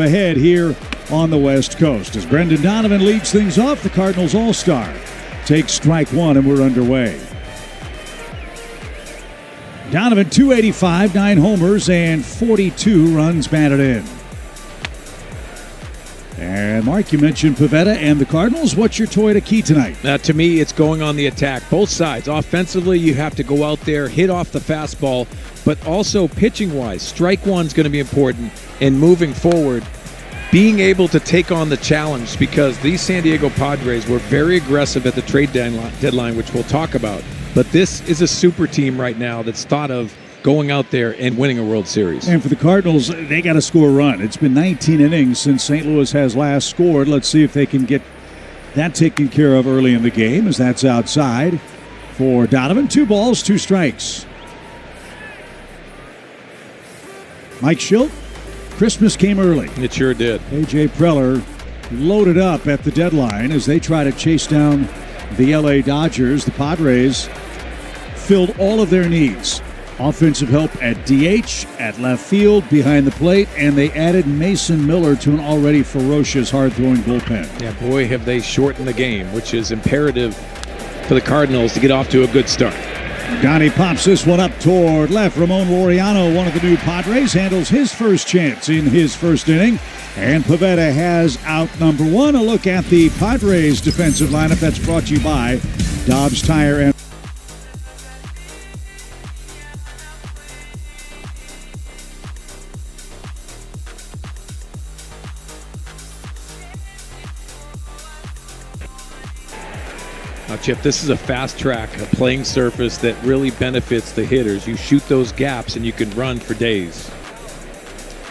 ahead here on the West Coast. As Brendan Donovan leads things off, the Cardinals All-Star takes strike one, and we're underway. Donovan, 285, 9 homers, and 42 runs batted in. And Mark, you mentioned Pivetta and the Cardinals. What's your Toyota key tonight? To me, it's going on the attack. Both sides. Offensively, you have to go out there, hit off the fastball, but also pitching-wise, strike one's going to be important. And moving forward, being able to take on the challenge, because these San Diego Padres were very aggressive at the trade deadline, which we'll talk about. But this is a super team right now that's thought of going out there and winning a World Series. And for the Cardinals, they got to score a run. It's been 19 innings since St. Louis has last scored. Let's see if they can get that taken care of early in the game, as that's outside for Donovan. 2 balls, 2 strikes. Mike Schilt, Christmas came early. It sure did. A.J. Preller loaded up at the deadline as they try to chase down the L.A. Dodgers. The Padres filled all of their needs. Offensive help at DH, at left field, behind the plate, and they added Mason Miller to an already ferocious, hard-throwing bullpen. Yeah, boy, have they shortened the game, which is imperative for the Cardinals to get off to a good start. Donnie pops this one up toward left. Ramon Laureano, one of the new Padres, handles his first chance in his first inning. And Pivetta has out number 1. A look at the Padres defensive lineup. That's brought to you by Dobbs Tire and Now, Chip, this is a fast track, a playing surface that really benefits the hitters. You shoot those gaps and you can run for days.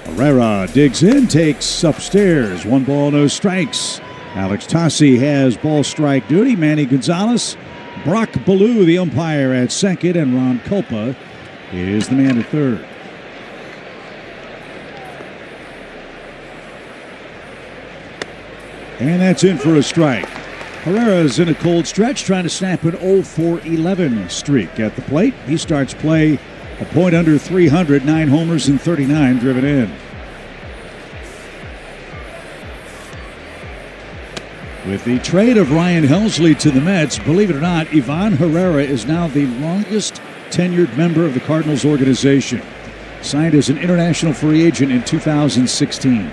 Herrera digs in, takes upstairs. 1 ball, no strikes. Alex Tassi has ball strike duty. Manny Gonzalez, Brock Ballou, the umpire at second, and Ron Culpa is the man at third. And that's in for a strike. Herrera's in a cold stretch, trying to snap an 0-for-11 streak at the plate. He starts play a point under 300, 9 homers and 39 driven in. With the trade of Ryan Helsley to the Mets, believe it or not, Ivan Herrera is now the longest tenured member of the Cardinals organization. Signed as an international free agent in 2016.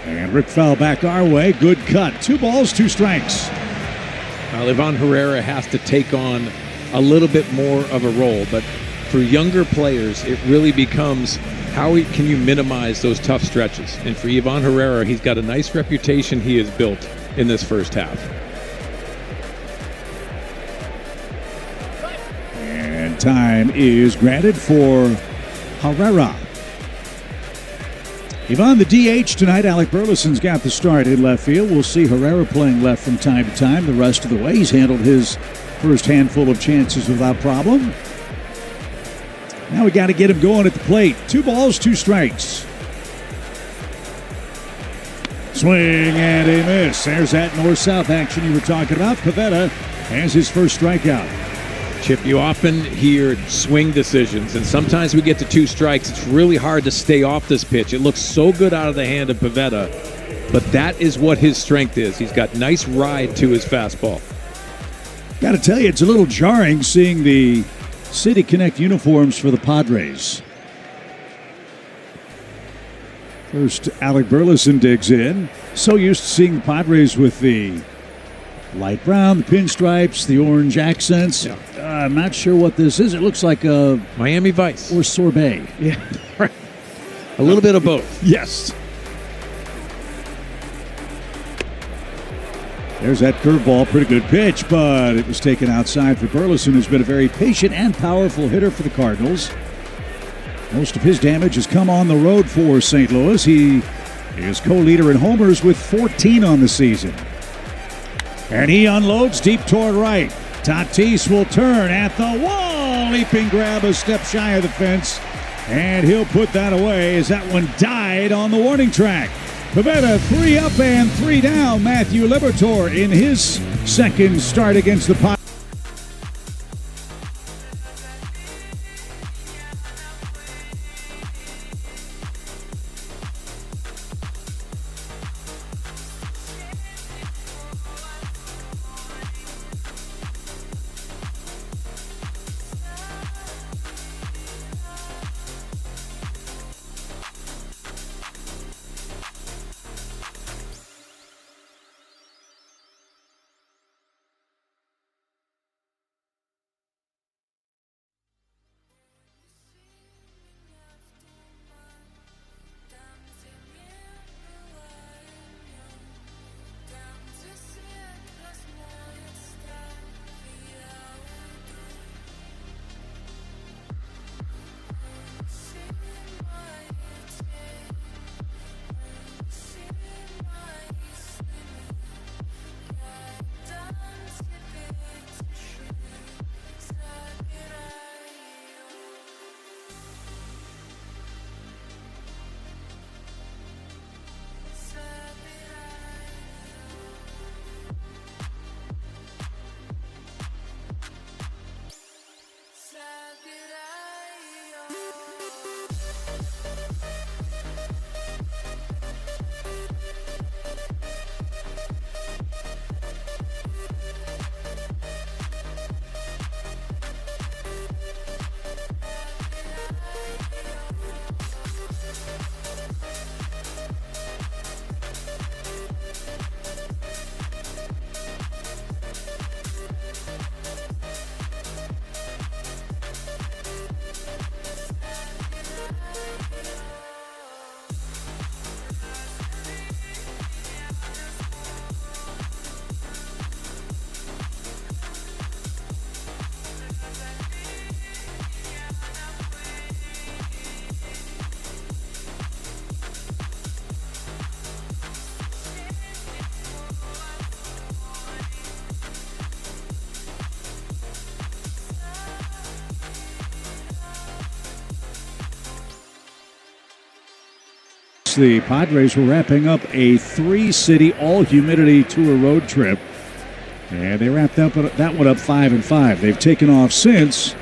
And Rick Fowl back our way. Good cut. 2 balls, 2 strikes. Well, Ivan Herrera has to take on a little bit more of a role, but for younger players, it really becomes how can you minimize those tough stretches. And for Ivan Herrera, he's got a nice reputation he has built in this first half. And time is granted for Herrera. Ivan, the DH tonight. Alec Burleson's got the start in left field. We'll see Herrera playing left from time to time the rest of the way. He's handled his first handful of chances without problem. Now we got to get him going at the plate. 2 balls, 2 strikes. Swing and a miss. There's that north-south action you were talking about. Pivetta has his first strikeout. Chip, you often hear swing decisions, and sometimes we get to 2 strikes. It's really hard to stay off this pitch. It looks so good out of the hand of Pivetta, but that is what his strength is. He's got nice ride to his fastball. Got to tell you, it's a little jarring seeing the City Connect uniforms for the Padres. First, Alec Burleson digs in. So used to seeing the Padres with the light brown, the pinstripes, the orange accents. Yeah. I'm not sure what this is. It looks like a Miami Vice or sorbet. Yeah, right. A little bit of both. Yes. There's that curveball, pretty good pitch, but it was taken outside for Burleson, who's been a very patient and powerful hitter for the Cardinals. Most of his damage has come on the road for St. Louis. He is co-leader in homers with 14 on the season. And he unloads deep toward right. Tatis will turn at the wall. Leaping grab a step shy of the fence. And he'll put that away as that one died on the warning track. Pivetta 3 up and 3 down. Matthew Liberatore in his second start against the Padres. Texas. The Padres were wrapping up a 3-city all-humidity tour road trip. And they wrapped up that one up 5-5. They've taken off since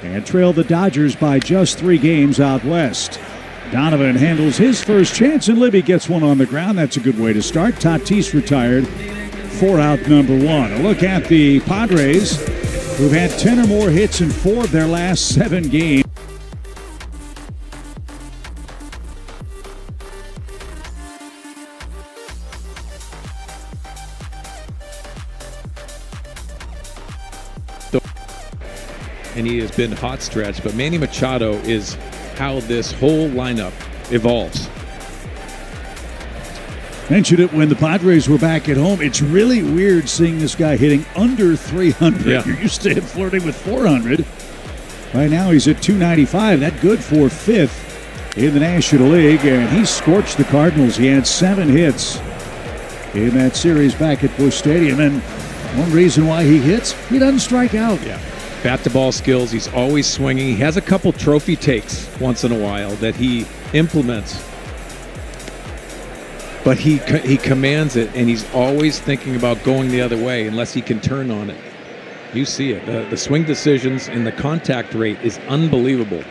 and trailed the Dodgers by just 3 games out west. Donovan handles his first chance, and Libby gets one on the ground. That's a good way to start. Tatis retired for out number 1. A look at the Padres, who've had 10 or more hits in 4 of their last 7 games. And he has been hot stretch, but Manny Machado is how this whole lineup evolves. Mentioned it when the Padres were back at home. It's really weird seeing this guy hitting under 300. Yeah. You're used to him flirting with 400. Right now he's at 295. That's good for 5th in the National League, and he scorched the Cardinals. He had 7 hits in that series back at Busch Stadium, and one reason why he hits, he doesn't strike out. Yeah. Bat-to-ball skills, he's always swinging. He has a couple trophy takes once in a while that he implements. But he commands it, and he's always thinking about going the other way unless he can turn on it. You see it. The swing decisions and the contact rate is unbelievable.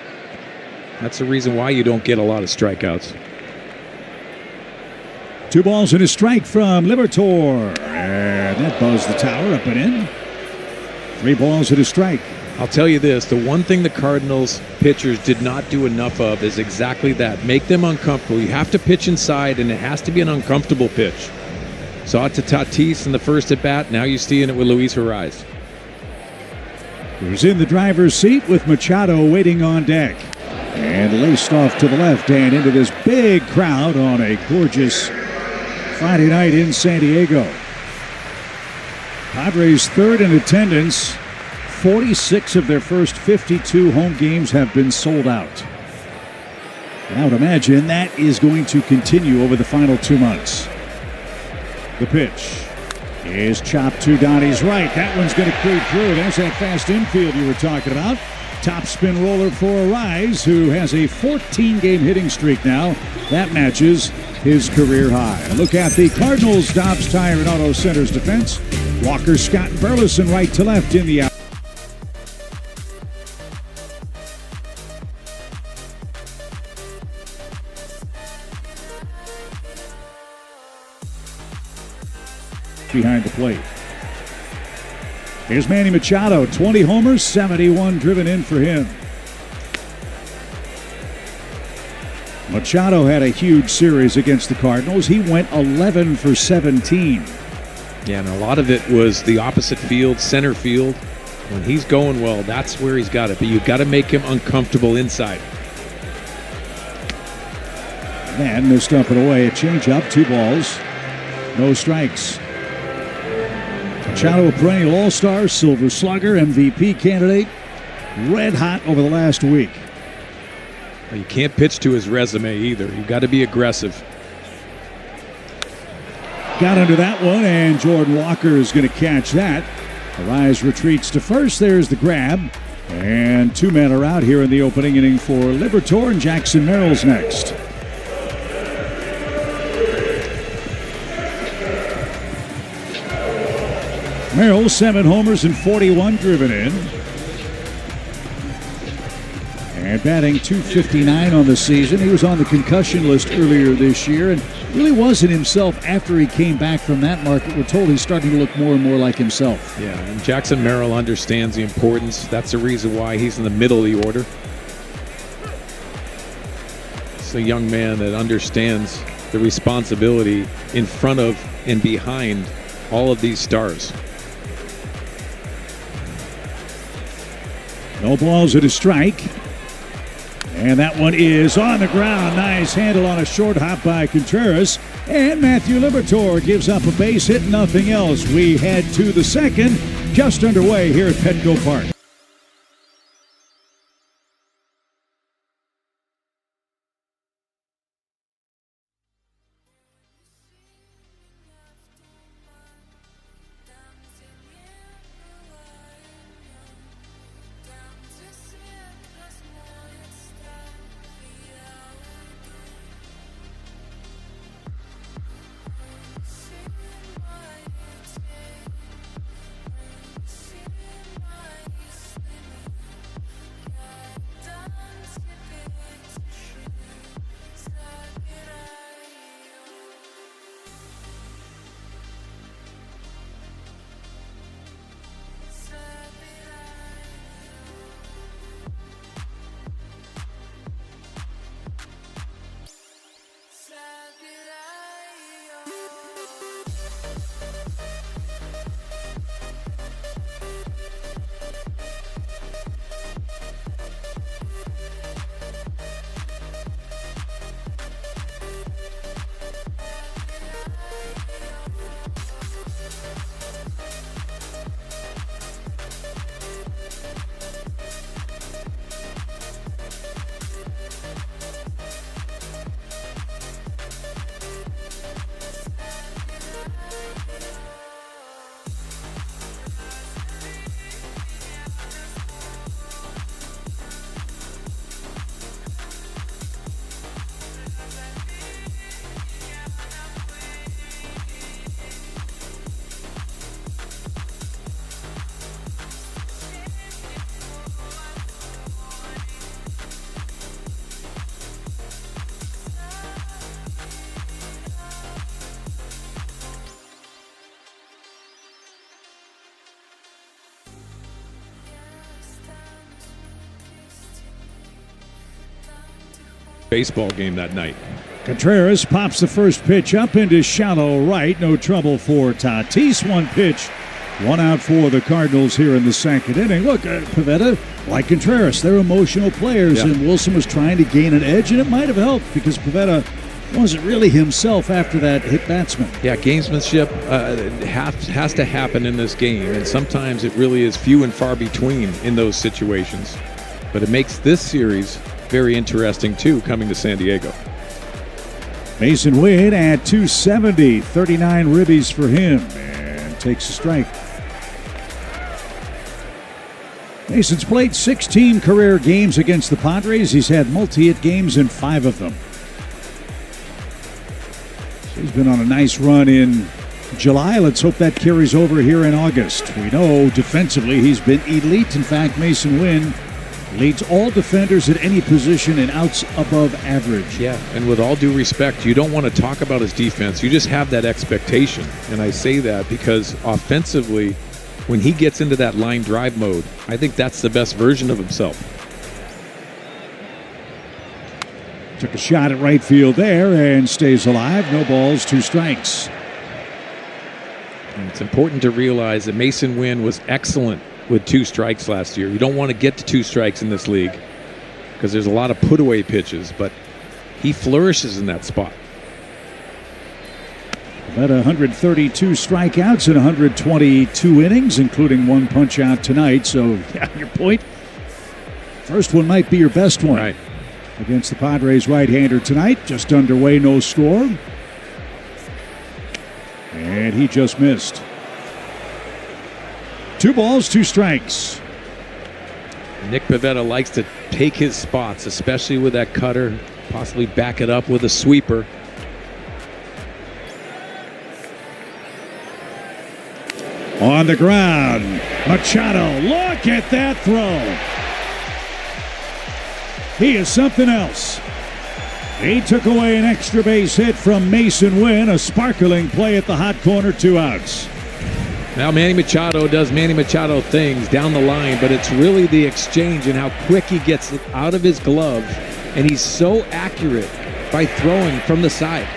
That's the reason why you don't get a lot of strikeouts. 2 balls and a strike from Liberatore. And that buzzed the tower up and in. 3 balls and a strike. I'll tell you this, the one thing the Cardinals pitchers did not do enough of is exactly that. Make them uncomfortable. You have to pitch inside, and it has to be an uncomfortable pitch. Saw it to Tatis in the first at-bat. Now you're seeing it with Luis Ariz. Who's in the driver's seat with Machado waiting on deck. And laced off to the left and into this big crowd on a gorgeous Friday night in San Diego. Padres 3rd in attendance. 46 of their first 52 home games have been sold out. And I would imagine that is going to continue over the final 2 months. The pitch is chopped to Donnie's right. That one's going to creep through. There's that fast infield you were talking about. Top spin roller for Ariz, who has a 14-game hitting streak now. That matches his career high. A look at the Cardinals' Dobbs Tire and Auto Center's defense. Walker, Scott, and Burleson right to left in the out. Behind the plate. Here's Manny Machado, 20 homers, 71 driven in for him. Machado had a huge series against the Cardinals. He went 11 for 17. Yeah, and a lot of it was the opposite field, center field. When he's going well, that's where he's got it. But you've got to make him uncomfortable inside. And missed up and away. A changeup, 2 balls, no strikes. Machado, a perennial all-star, silver slugger, MVP candidate, red hot over the last week. Well, you can't pitch to his resume either. You've got to be aggressive. Got under that one, and Jordan Walker is going to catch that. Ariz retreats to first. There's the grab. And 2 men are out here in the opening inning for Liberatore, and Jackson Merrill's next. Merrill, 7 homers and 41 driven in. And batting .259 on the season. He was on the concussion list earlier this year and really wasn't himself after he came back from that market. We're told he's starting to look more and more like himself. Yeah, and Jackson Merrill understands the importance. That's the reason why he's in the middle of the order. It's a young man that understands the responsibility in front of and behind all of these stars. No balls at a strike. And that one is on the ground. Nice handle on a short hop by Contreras. And Matthew Liberatore gives up a base hit, nothing else. We head to the second, just underway here at Petco Park. baseball game that night. Contreras pops the first pitch up into shallow right. No trouble for Tatis. One pitch, one out for the Cardinals here in the second inning. Look, Pivetta, like Contreras, they're emotional players, and Wilson was trying to gain an edge, and it might have helped because Pivetta wasn't really himself after that hit batsman. Yeah, gamesmanship has to happen in this game, and sometimes it really is few and far between in those situations. But it makes this series very interesting, too, coming to San Diego. Mason Wynn at 270, 39 ribbies for him, and takes a strike. Mason's played 16 career games against the Padres. He's had multi-hit games in 5 of them. He's been on a nice run in July. Let's hope that carries over here in August. We know defensively he's been elite. In fact, Mason Wynn leads all defenders at any position in outs above average. Yeah, and with all due respect, you don't want to talk about his defense. You just have that expectation. And I say that because offensively, when he gets into that line drive mode, I think that's the best version of himself. Took a shot at right field there and stays alive. No balls, 2 strikes. And it's important to realize that Mason Wynn was excellent with 2 strikes last year. You don't want to get to 2 strikes in this league because there's a lot of put-away pitches, but he flourishes in that spot. About 132 strikeouts in 122 innings, including 1 punch-out tonight. So, yeah, your point, first one might be your best one. Right. Against the Padres right-hander tonight. Just underway, no score. And he just missed. 2 balls, 2 strikes. Nick Pivetta likes to take his spots, especially with that cutter, possibly back it up with a sweeper. On the ground, Machado, look at that throw. He is something else. He took away an extra base hit from Mason Wynn, a sparkling play at the hot corner, 2 outs. Now Manny Machado does Manny Machado things down the line, but it's really the exchange and how quick he gets it out of his glove, and he's so accurate by throwing from the side.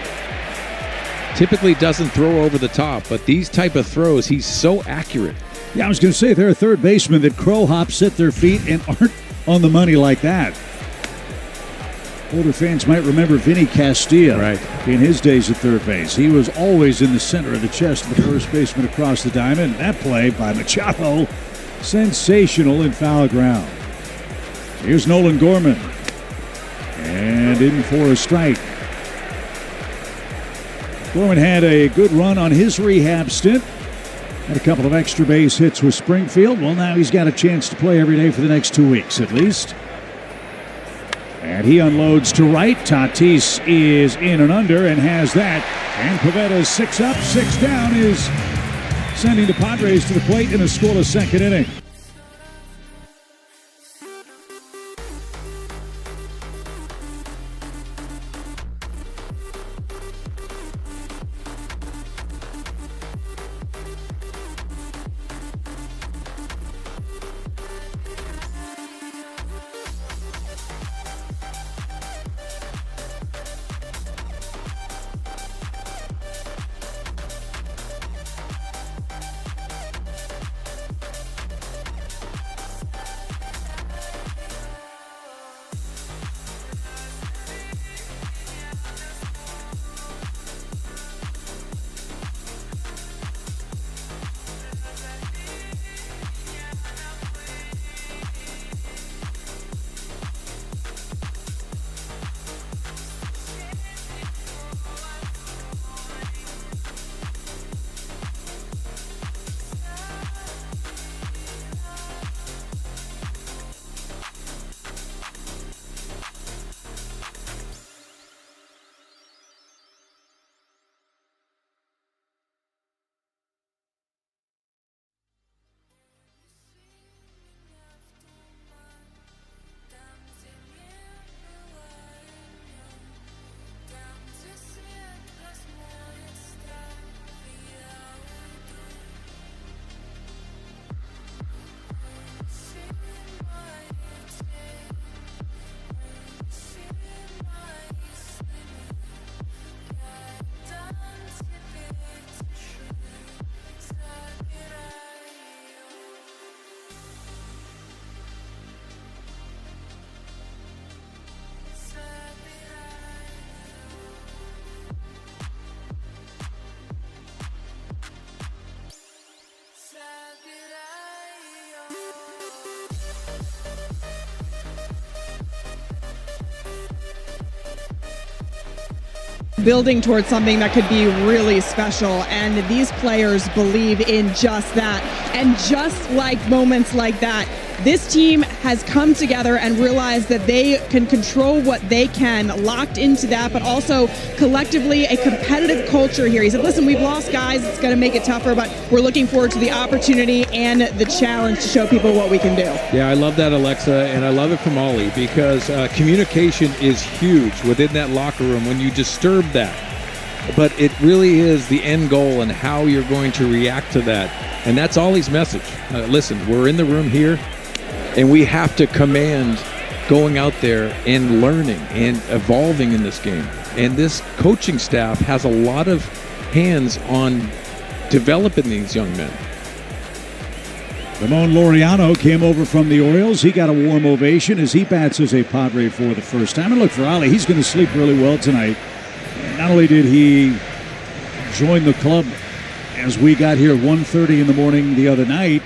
Typically doesn't throw over the top, but these type of throws, he's so accurate. Yeah, I was going to say, there are third basemen that crow hops at their feet and aren't on the money like that. Older fans might remember Vinny Castilla in his days at third base. He was always in the center of the chest of the first baseman across the diamond. That play by Machado, sensational in foul ground. Here's Nolan Gorman. And in for a strike. Gorman had a good run on his rehab stint. Had a couple of extra base hits with Springfield. Well, now he's got a chance to play every day for the next 2 weeks at least. And he unloads to right. Tatis is in and under and has that. And Pivetta's 6 up, 6 down is sending the Padres to the plate in a scoreless second inning. building towards something that could be really special, and these players believe in just that. And just like moments like that, this team has come together and realized that they can control what they can, locked into that, but also collectively a competitive culture here. He said, listen, we've lost guys, it's going to make it tougher, but we're looking forward to the opportunity and the challenge to show people what we can do. Yeah, I love that, Alexa, and I love it from Ollie, because communication is huge within that locker room when you disturb that. But it really is the end goal and how you're going to react to that. And that's Ollie's message. Listen, we're in the room here, and we have to command going out there and learning and evolving in this game. And this coaching staff has a lot of hands on developing these young men. Ramon Laureano came over from the Orioles. He got a warm ovation as he bats as a Padre for the first time. And look, for Ollie, he's going to sleep really well tonight. Not only did he join the club as we got here at 1:30 in the morning the other night,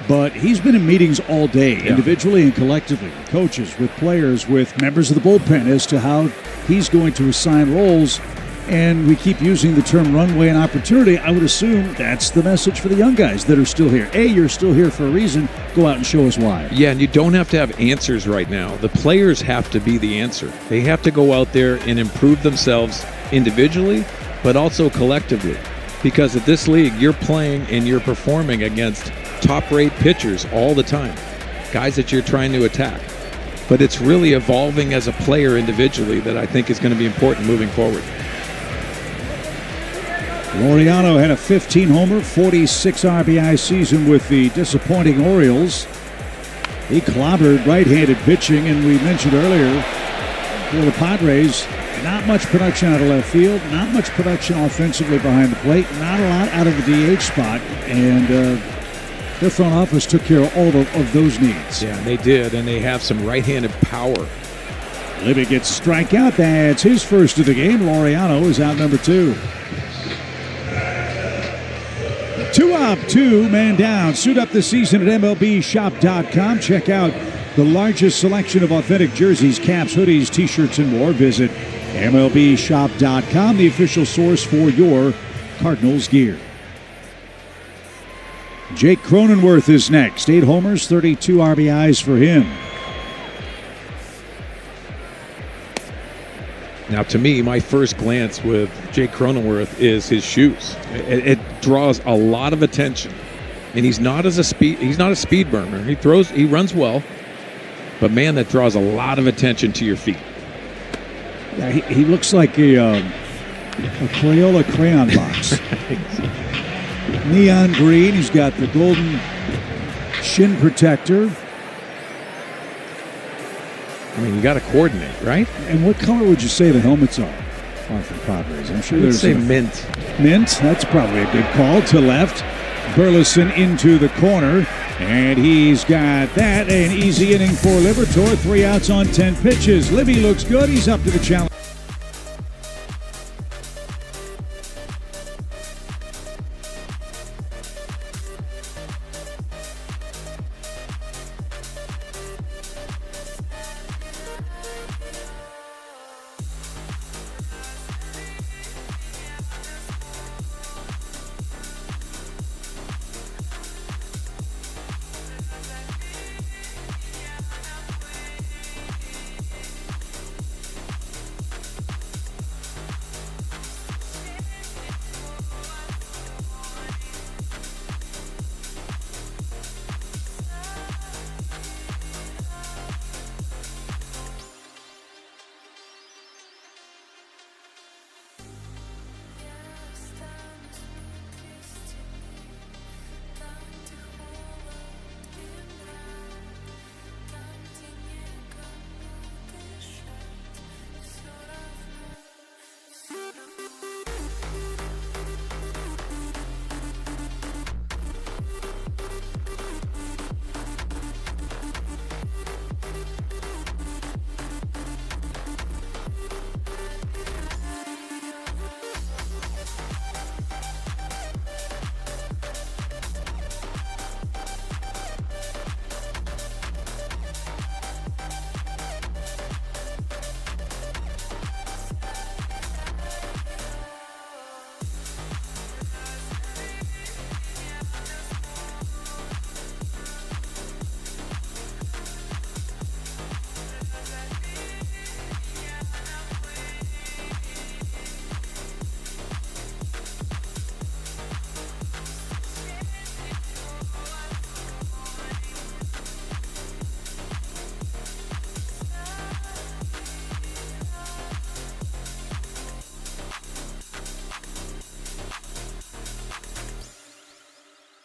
but he's been in meetings all day, individually and collectively, with coaches, with players, with members of the bullpen, as to how he's going to assign roles. And we keep using the term runway and opportunity. I would assume that's the message for the young guys that are still here. A, you're still here for a reason. Go out and show us why. Yeah, and you don't have to have answers right now. The players have to be the answer. They have to go out there and improve themselves individually, but also collectively. Because at this league, you're playing and you're performing against top-rate pitchers all the time, guys that you're trying to attack. But it's really evolving as a player individually that I think is going to be important moving forward. Laureano had a 15-homer, 46 RBI season with the disappointing Orioles. He clobbered right-handed pitching, and we mentioned earlier for the Padres, not much production out of left field, not much production offensively behind the plate, not a lot out of the DH spot, and their front office took care of all of those needs. Yeah, they did, and they have some right-handed power. Libby gets strikeout. That's his first of the game. Laureano is out number 2. 2 up, 2 man down. Suit up this season at MLBshop.com. Check out the largest selection of authentic jerseys, caps, hoodies, t-shirts, and more. Visit MLBshop.com, the official source for your Cardinals gear. Jake Cronenworth is next. 8 homers, 32 RBIs for him. Now, to me, my first glance with Jake Cronenworth is his shoes. It draws a lot of attention, and he's not a speed burner. He runs well, but man, that draws a lot of attention to your feet. Yeah, he looks like a Crayola crayon box. Neon green. He's got the golden shin protector. I mean, you got to coordinate, right? And what color would you say the helmets are for the Padres? I'm sure there's say mint. Mint. That's probably a good call. To left. Burleson into the corner. And he's got that. An easy inning for Liberatore. 3 outs on 10 pitches. Libby looks good. He's up to the challenge.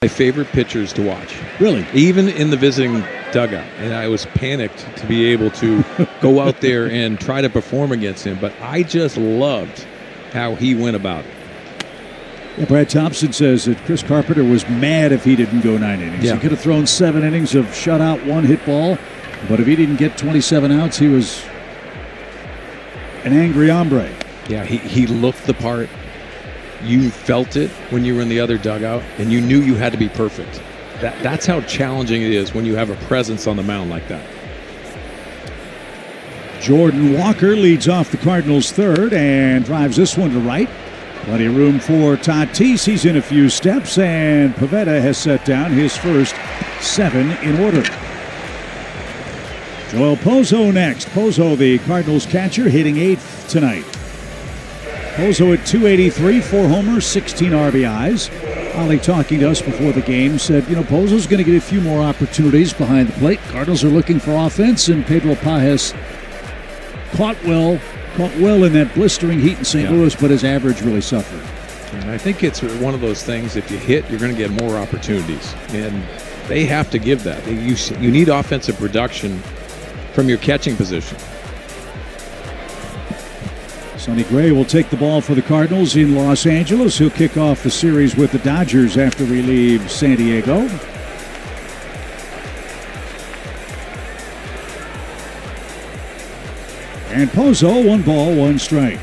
My favorite pitchers to watch. Really? Even in the visiting dugout. And I was panicked to be able to go out there and try to perform against him. But I just loved how he went about it. Yeah, Brad Thompson says that Chris Carpenter was mad if he didn't go 9 innings. Yeah. He could have thrown 7 innings of shutout, 1 hit ball. But if he didn't get 27 outs, he was an angry hombre. Yeah, he looked the part. You felt it when you were in the other dugout, and you knew you had to be perfect. That's how challenging it is when you have a presence on the mound like that. Jordan Walker leads off the Cardinals' third and drives this one to right. Plenty of room for Tatis. He's in a few steps, and Pivetta has set down his first 7 in order. Joel Pozo next. Pozo, the Cardinals catcher, hitting 8th tonight. Pozo at 283, 4 homers, 16 RBIs. Ollie talking to us before the game said, Pozo's going to get a few more opportunities behind the plate. Cardinals are looking for offense, and Pedro Pajes caught well in that blistering heat in St. Louis, but his average really suffered. And I think it's one of those things, if you hit, you're going to get more opportunities. And they have to give that. You need offensive production from your catching position. Sonny Gray will take the ball for the Cardinals in Los Angeles. He'll kick off the series with the Dodgers after we leave San Diego. And Pozo, 1 ball, 1 strike.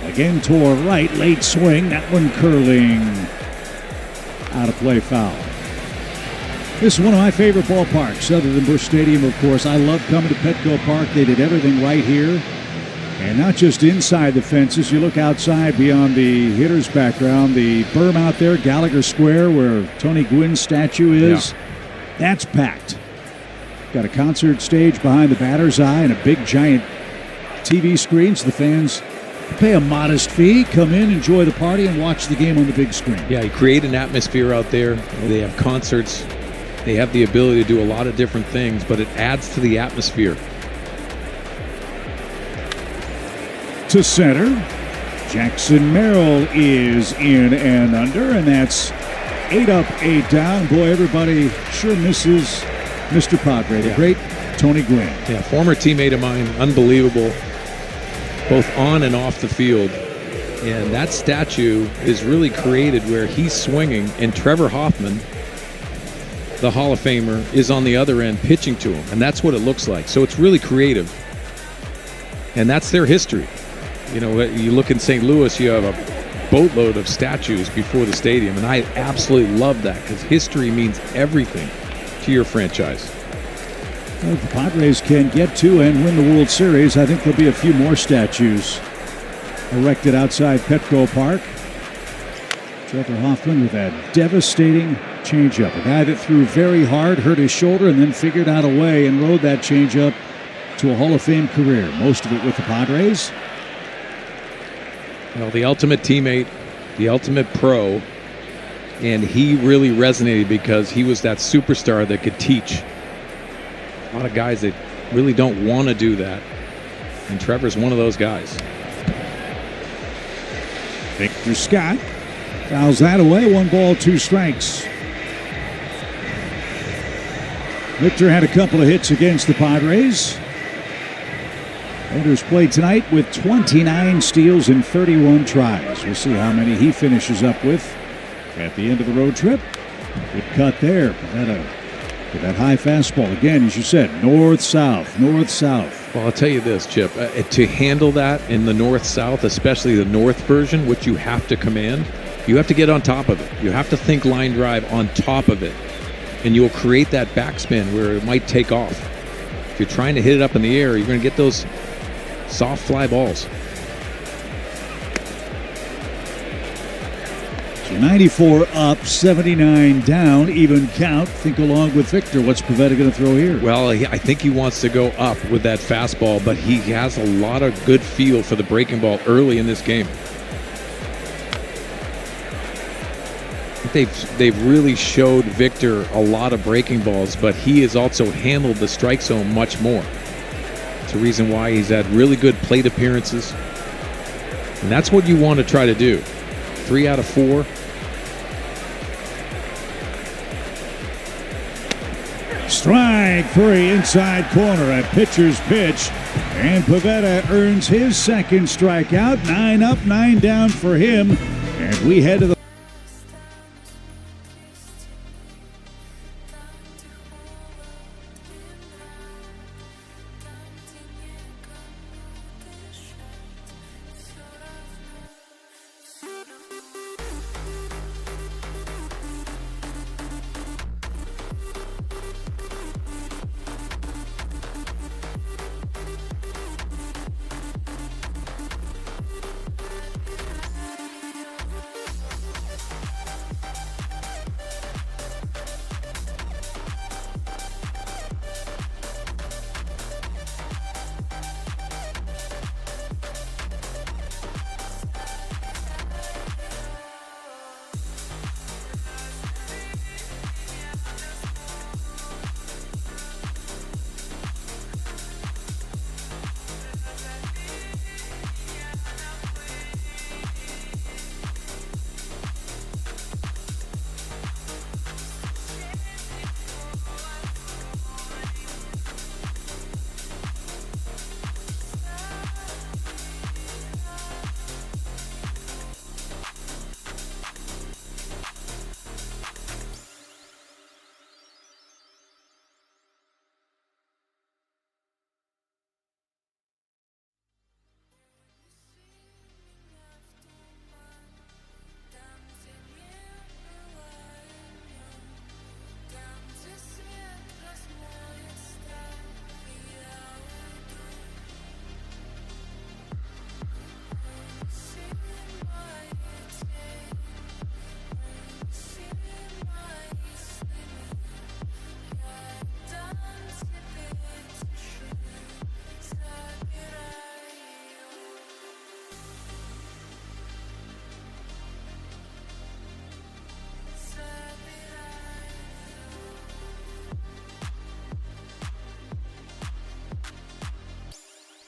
Again toward right, late swing. That one curling. Out of play, foul. This is one of my favorite ballparks, other than Busch Stadium, of course. I love coming to Petco Park. They did everything right here. And not just inside the fences. You look outside beyond the hitter's background. The berm out there, Gallagher Square, where Tony Gwynn's statue is. Yeah. That's packed. Got a concert stage behind the batter's eye and a big, giant TV screen. So the fans pay a modest fee, come in, enjoy the party, and watch the game on the big screen. Yeah, you create an atmosphere out there. They have concerts. They have the ability to do a lot of different things, but it adds to the atmosphere. To center, Jackson Merrill is in and under, and that's 8 up, 8 down. Boy, everybody sure misses Mr. Padre, the great Tony Gwynn. Yeah, former teammate of mine, unbelievable, both on and off the field. And that statue is really created where he's swinging, and Trevor Hoffman, the Hall of Famer, is on the other end pitching to him, and that's what it looks like. So it's really creative, and that's their history. You look in St. Louis, you have a boatload of statues before the stadium, and I absolutely love that because history means everything to your franchise. Well, if the Padres can get to and win the World Series, I think there'll be a few more statues erected outside Petco Park. Trevor Hoffman with that devastating changeup. A guy that threw very hard, hurt his shoulder, and then figured out a way and rode that changeup to a Hall of Fame career. Most of it with the Padres. The ultimate teammate, the ultimate pro, and he really resonated because he was that superstar that could teach. A lot of guys that really don't want to do that, and Trevor's one of those guys. Victor Scott fouls that away. 1 ball, 2 strikes. Victor had a couple of hits against the Padres. Raiders played tonight with 29 steals and 31 tries. We'll see how many he finishes up with at the end of the road trip. Good cut there. With that high fastball. Again, as you said, north-south, north-south. Well, I'll tell you this, Chip. To handle that in the north-south, especially the north version, which you have to command, you have to get on top of it. You have to think line drive on top of it. And you'll create that backspin where it might take off. If you're trying to hit it up in the air, you're going to get those soft fly balls. So 94 up, 79 down, even count. Think along with Victor. What's Pivetta going to throw here? Well, I think he wants to go up with that fastball, but he has a lot of good feel for the breaking ball early in this game. They've really showed Victor a lot of breaking balls, but he has also handled the strike zone much more. It's a reason why he's had really good plate appearances. And that's what you want to try to do. 3 out of 4. Strike 3 inside corner, a pitcher's pitch. And Pivetta earns his second strikeout. 9 up, 9 down for him. And we head to the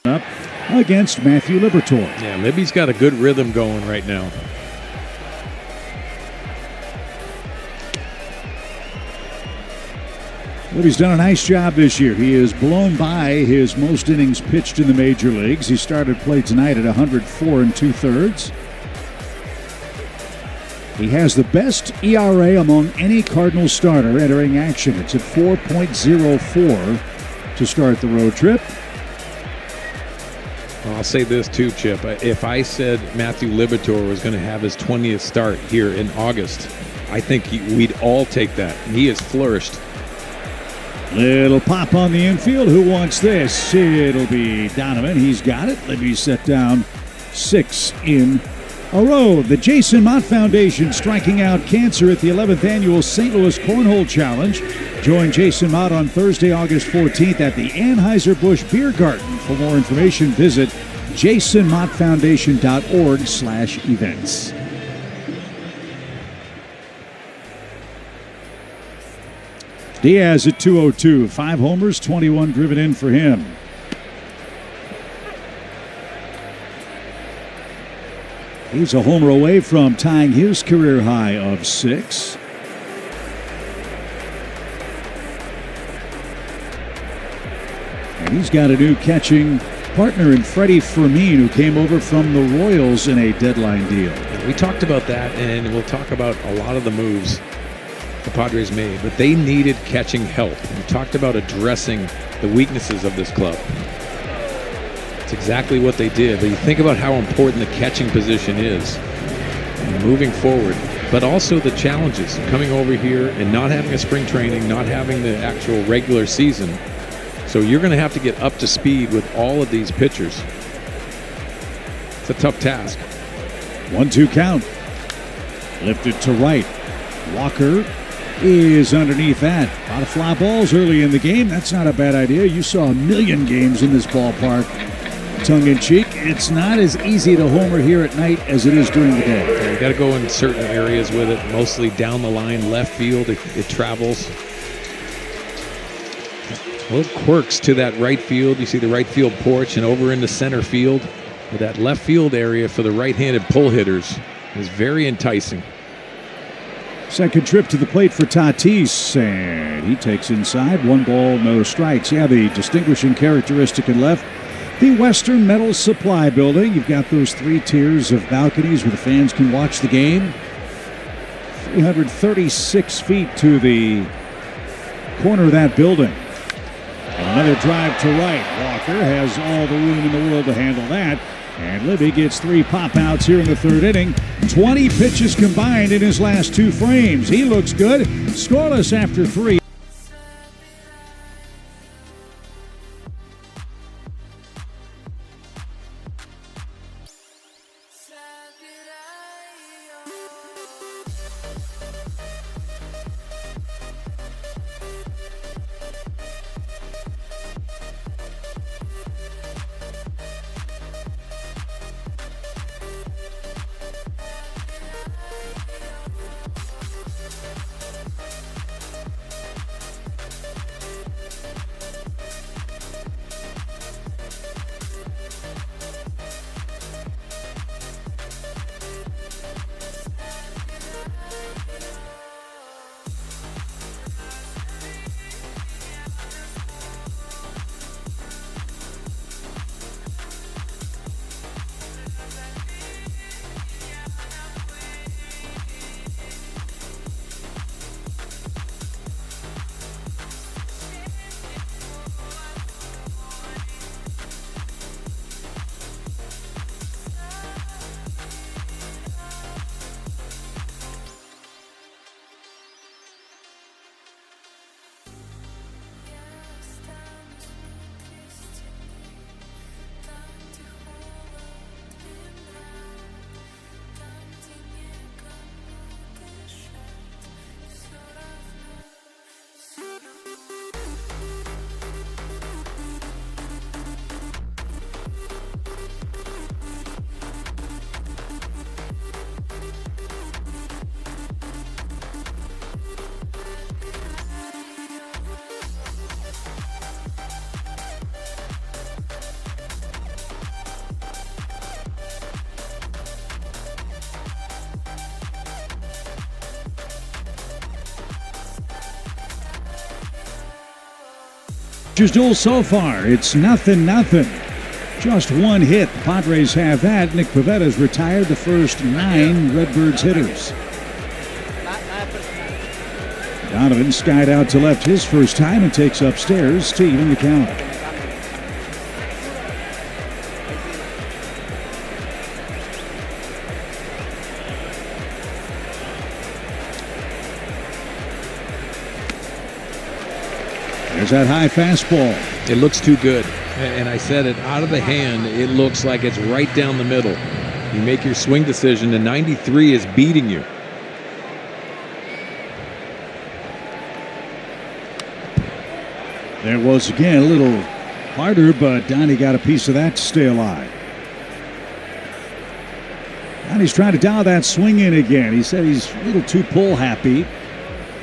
up against Matthew Liberatore. Yeah, Libby's got a good rhythm going right now. Libby's done a nice job this year. He has blown by his most innings pitched in the major leagues. He started play tonight at 104 2/3. He has the best ERA among any Cardinals starter entering action. It's at 4.04 to start the road trip. Well, I'll say this too, Chip. If I said Matthew Liberatore was going to have his 20th start here in August, I think we'd all take that. He has flourished. Little pop on the infield. Who wants this? It'll be Donovan. He's got it. Libby set down 6 in a row. The Jason Mott Foundation striking out cancer at the 11th annual St. Louis Cornhole Challenge. Join Jason Mott on Thursday, August 14th at the Anheuser-Busch Beer Garden. For more information, visit jasonmottfoundation.org/events. Diaz at 202. 5 homers, 21 driven in for him. He's a homer away from tying his career high of 6. And he's got a new catching partner in Freddie Fermin, who came over from the Royals in a deadline deal. We talked about that, and we'll talk about a lot of the moves the Padres made, but they needed catching help. We talked about addressing the weaknesses of this club. It's exactly what they did, but you think about how important the catching position is moving forward, but also the challenges coming over here and not having a spring training, not having the actual regular season. So you're going to have to get up to speed with all of these pitchers. It's a tough task. 1-2 count. Lifted to right. Walker is underneath that. A lot of fly balls early in the game. That's not a bad idea. You saw a million games in this ballpark. Tongue-in-cheek, it's not as easy to homer here at night as it is during the day. You got to go in certain areas with it, mostly down the line, left field. It travels. Little quirks to that right field. You see the right field porch and over in the center field. That left field area for the right-handed pull hitters is very enticing. Second trip to the plate for Tatis, and he takes inside. 1 ball, no strikes. Yeah, the distinguishing characteristic in left, the Western Metal Supply Building. You've got those 3 tiers of balconies where the fans can watch the game. 336 feet to the corner of that building. Another drive to right. Walker has all the room in the world to handle that. And Libby gets 3 pop-outs here in the 3rd inning. 20 pitches combined in his last 2 frames. He looks good. Scoreless after 3. Duel so far, it's 0-0. Just 1 hit. The Padres have that. Nick Pavetta's retired the first 9 Redbirds hitters. Donovan skied out to left his first time and takes upstairs to even the count. There's that high fastball. It looks too good. And I said it, out of the hand, it looks like it's right down the middle. You make your swing decision, and 93 is beating you. There was again a little harder, but Donnie got a piece of that to stay alive. Donnie's trying to dial that swing in again. He said he's a little too pull happy.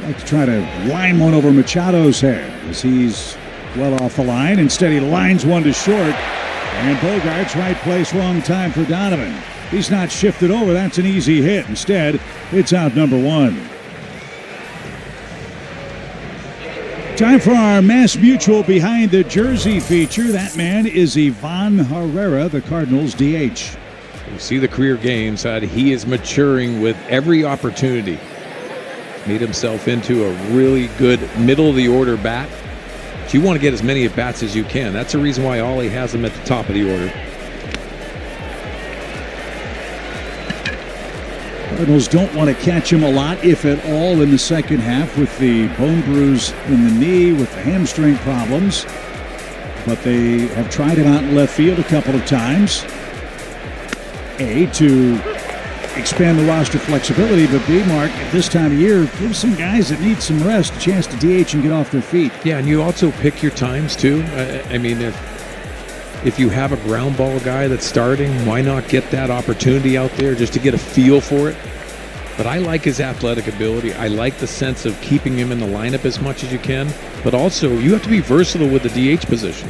Like to try to line one over Machado's head as he's well off the line. Instead, he lines one to short. And Bogart's right place, wrong time for Donovan. He's not shifted over. That's an easy hit. Instead, it's out number 1. Time for our Mass Mutual Behind the Jersey feature. That man is Ivan Herrera, the Cardinals DH. You see the career games. He is maturing with every opportunity. Made himself into a really good middle-of-the-order bat. But you want to get as many at-bats as you can. That's the reason why Ollie has him at the top of the order. Cardinals don't want to catch him a lot, if at all, in the second half with the bone bruise in the knee, with the hamstring problems. But they have tried him out in left field a couple of times. To expand the roster flexibility, but B, Mark, at this time of year, give some guys that need some rest a chance to DH and get off their feet. Yeah, and you also pick your times, too. I mean, if you have a ground ball guy that's starting, why not get that opportunity out there just to get a feel for it? But I like his athletic ability. I like the sense of keeping him in the lineup as much as you can. But also, you have to be versatile with the DH position.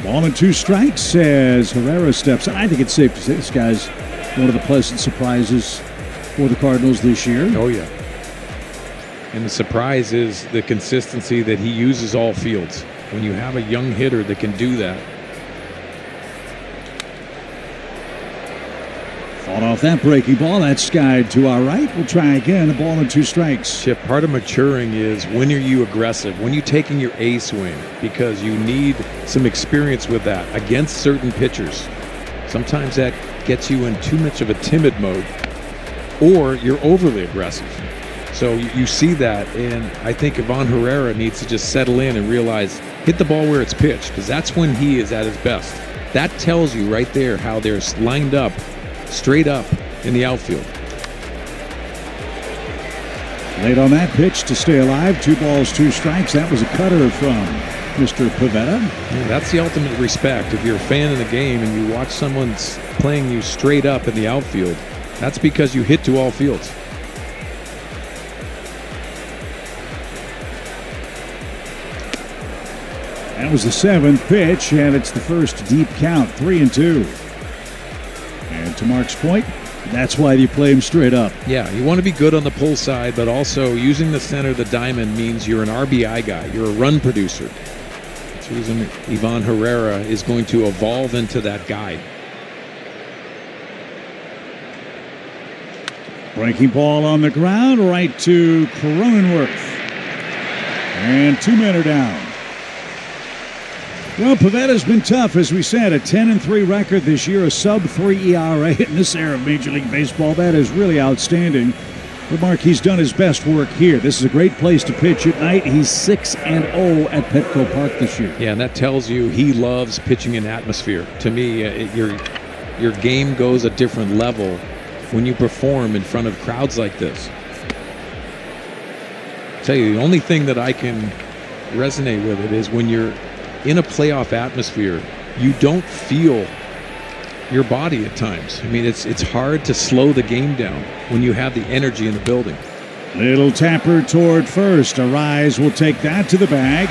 Ball and 2 strikes as Herrera steps in. I think it's safe to say this guy's one of the pleasant surprises for the Cardinals this year. Oh, yeah. And the surprise is the consistency that he uses all fields. When you have a young hitter that can do that. Fought off that breaking ball. That's skied to our right. We'll try again. A ball and 2 strikes. Chip, part of maturing is when are you aggressive? When you're taking your A swing, because you need some experience with that against certain pitchers. Sometimes that gets you in too much of a timid mode, or you're overly aggressive. So you see that, and I think Ivan Herrera needs to just settle in and realize, hit the ball where it's pitched, because that's when he is at his best. That tells you right there how they're lined up, straight up in the outfield. Late on that pitch to stay alive. 2 balls, 2 strikes. That was a cutter from Mr. Pivetta. Yeah, that's the ultimate respect. If you're a fan of the game and you watch someone playing you straight up in the outfield, that's because you hit to all fields. That was the 7th pitch, and it's the first deep count, 3-2. And to Mark's point, that's why you play him straight up. Yeah, you want to be good on the pull side, but also using the center of the diamond means you're an RBI guy. You're a run producer. That's the reason Ivan Herrera is going to evolve into that guy. Breaking ball on the ground, right to Cronenworth. And 2 men are down. Well, Pivetta's been tough, as we said. A 10-3 record this year, a sub-3 ERA in this era of Major League Baseball. That is really outstanding. But Mark, he's done his best work here. This is a great place to pitch at night. He's 6-0 at Petco Park this year. Yeah, and that tells you he loves pitching in atmosphere. To me, your game goes a different level when you perform in front of crowds like this. I'll tell you, the only thing that I can resonate with it is when you're in a playoff atmosphere, you don't feel your body at times. I mean, it's hard to slow the game down when you have the energy in the building. Little tapper toward first. Arise will take that to the bag.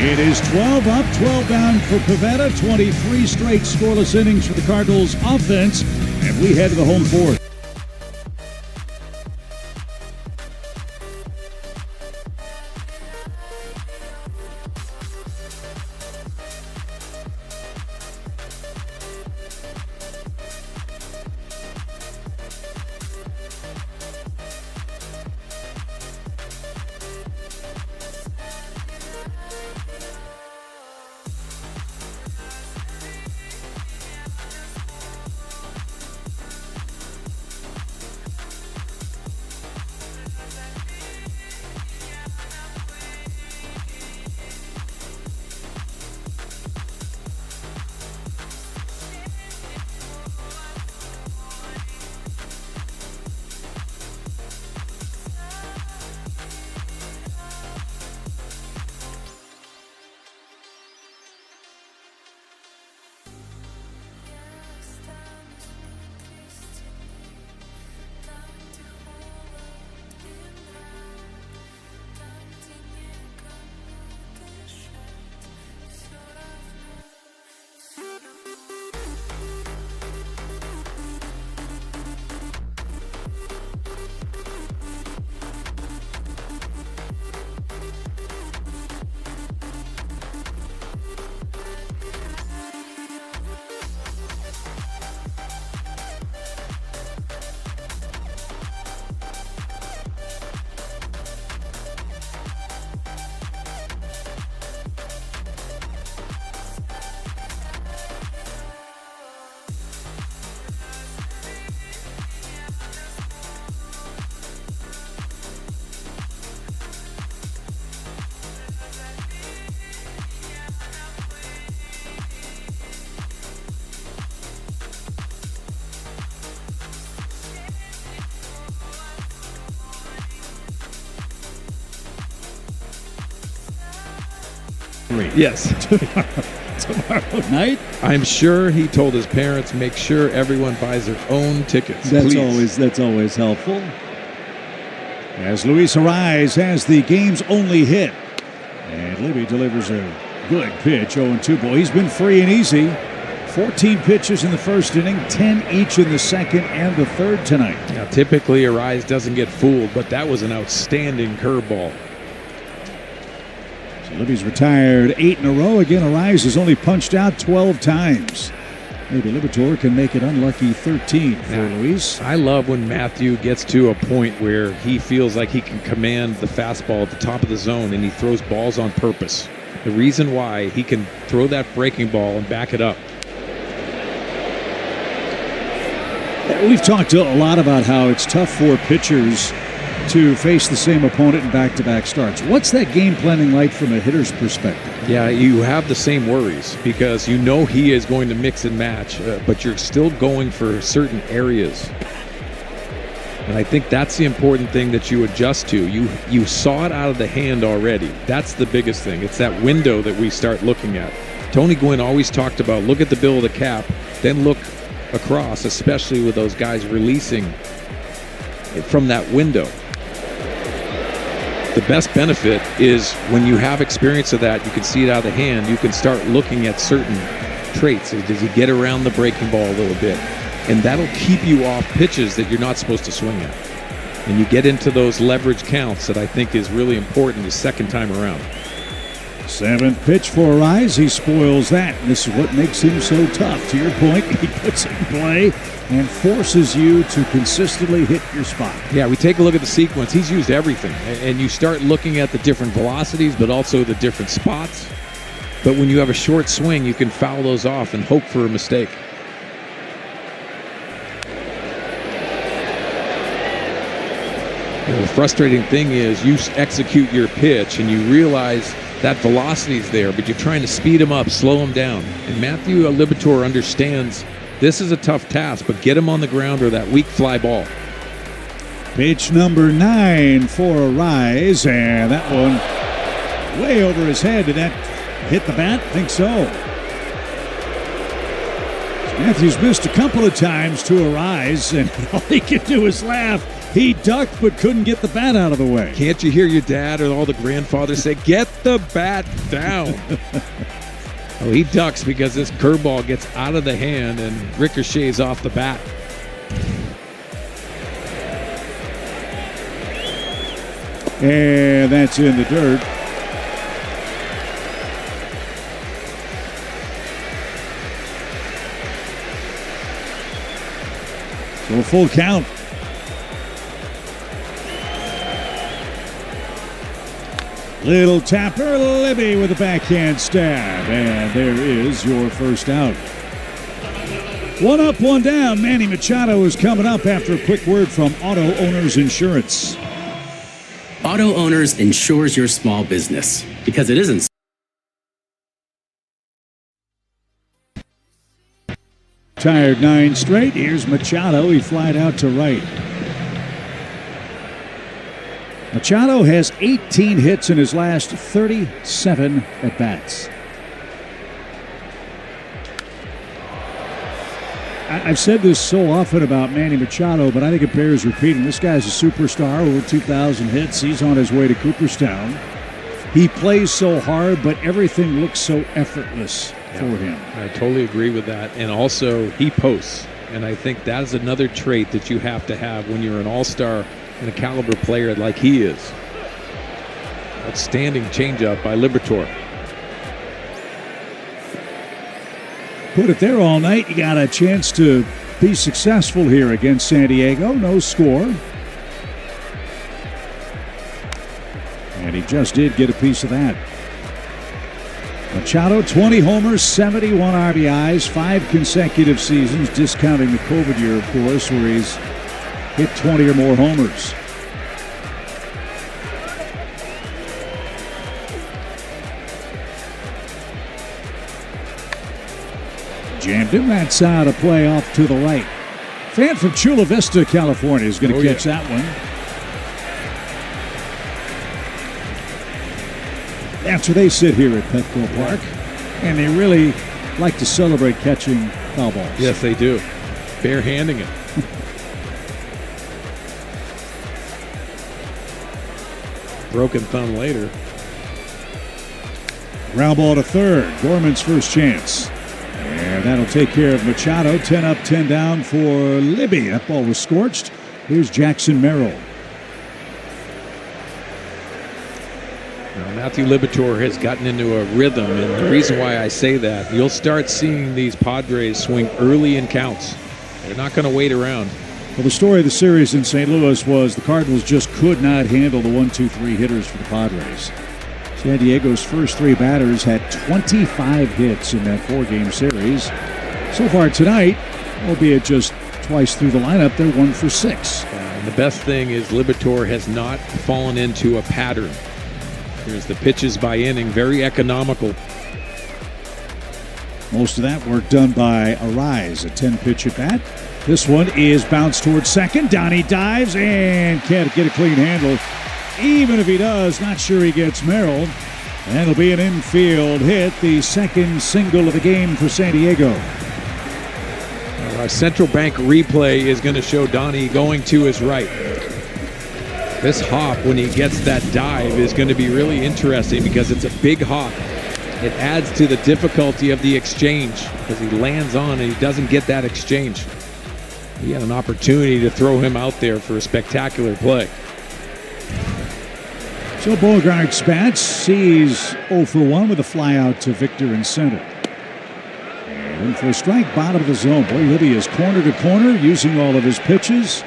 It is 12 up, 12 down for Pivetta. 23 straight scoreless innings for the Cardinals offense. And we head to the home fourth. Yes. Tomorrow night. I'm sure he told his parents, make sure everyone buys their own tickets. That's please. always helpful. As Luis Arise has the game's only hit. And Libby delivers a Good pitch, 0-2 ball. He's been free and easy. 14 pitches in the first inning, 10 each in the second and the third tonight. Now, typically, Arise doesn't get fooled, but that was an outstanding curveball. So Libby's retired 8 in a row. Again, Arise has only punched out 12 times. Maybe Liberatore can make it unlucky 13 for Luis. I love when Matthew gets to a point where he feels like he can command the fastball at the top of the zone and he throws balls on purpose. The reason why he can throw that breaking ball and back it up. We've talked a lot about how it's tough for pitchers to face the same opponent in back-to-back starts. What's that game planning like from a hitter's perspective? Yeah, you have the same worries because you know he is going to mix and match, but you're still going for certain areas. And I think that's the important thing that you adjust to. You saw it out of the hand already. That's the biggest thing. It's that window that we start looking at. Tony Gwynn always talked about look at the bill of the cap, then look across, especially with those guys releasing from that window. The best benefit is when you have experience of that, you can see it out of the hand, you can start looking at certain traits. Does he get around the breaking ball a little bit? And that'll keep you off pitches that you're not supposed to swing at. And you get into those leverage counts that I think is really important the second time around. 7th pitch for Arise. He spoils that. And this is what makes him so tough. To your point, he puts it in play and forces you to consistently hit your spot. Yeah, we take a look at the sequence. He's used everything. And you start looking at the different velocities, but also the different spots. But when you have a short swing, you can foul those off and hope for a mistake. The frustrating thing is you execute your pitch and you realize that velocity's there, but you're trying to speed him up, slow him down. And Matthew Liberatore understands this is a tough task, but get him on the ground or that weak fly ball. Pitch number 9 for Arise, and that one way over his head. Did that hit the bat? I think so. Matthews missed a couple of times to Arise, and all he could do is laugh. He ducked but couldn't get the bat out of the way. Can't you hear your dad or all the grandfathers say, get the bat down? Oh, he ducks because this curveball gets out of the hand and ricochets off the bat. And that's in the dirt. So a full count. Little tapper, Libby with a backhand stab. And there is your first out. 1 up, 1 down. Manny Machado is coming up after a quick word from Auto Owners Insurance. Auto Owners insures your small business because it isn't. Tired 9 straight. Here's Machado. He flied out to right. Machado has 18 hits in his last 37 at-bats. I've said this so often about Manny Machado, but I think it bears repeating. This guy's a superstar, over 2,000 hits. He's on his way to Cooperstown. He plays so hard, but everything looks so effortless for him. I totally agree with that. And also, he posts. And I think that is another trait that you have to have when you're an all-star and a caliber player like he is. Outstanding changeup by Liberatore. Put it there all night. You got a chance to be successful here against San Diego. No score. And he just did get a piece of that. Machado, 20 homers, 71 RBIs, 5 consecutive seasons, discounting the COVID year, of course, where he's hit 20 or more homers. Jammed him. That's out of play off to the right. Fan from Chula Vista, California is going to catch that one. That's where they sit here at Petco Park, and they really like to celebrate catching foul balls. Yes, they do. Barehanding it. Broken thumb later. Ground ball to third. Gorman's first chance. And that'll take care of Machado. 10 up, 10 down for Libby. That ball was scorched. Here's Jackson Merrill. Now, Matthew Liberatore has gotten into a rhythm, and the reason why I say that, you'll start seeing these Padres swing early in counts. They're not going to wait around. Well, the story of the series in St. Louis was the Cardinals just could not handle the 1-2-3 hitters for the Padres. San Diego's first three batters had 25 hits in that four-game series. So far tonight, albeit just twice through the lineup, they're 1 for 6. And the best thing is Liberatore has not fallen into a pattern. Here's the pitches by inning, very economical. Most of that work done by Arise, a 10-pitch at bat. This one is bounced towards second. Donnie dives and can't get a clean handle. Even if he does, not sure he gets Merrill. And it'll be an infield hit, the second single of the game for San Diego. Our central bank replay is going to show Donnie going to his right. This hop, when he gets that dive, is going to be really interesting because it's a big hop. It adds to the difficulty of the exchange because he lands on and he doesn't get that exchange. He had an opportunity to throw him out there for a spectacular play. So Bogart's bats sees 0 for 1 with a fly out to Victor in center. And for a strike, bottom of the zone. Boy, Libby is corner to corner using all of his pitches.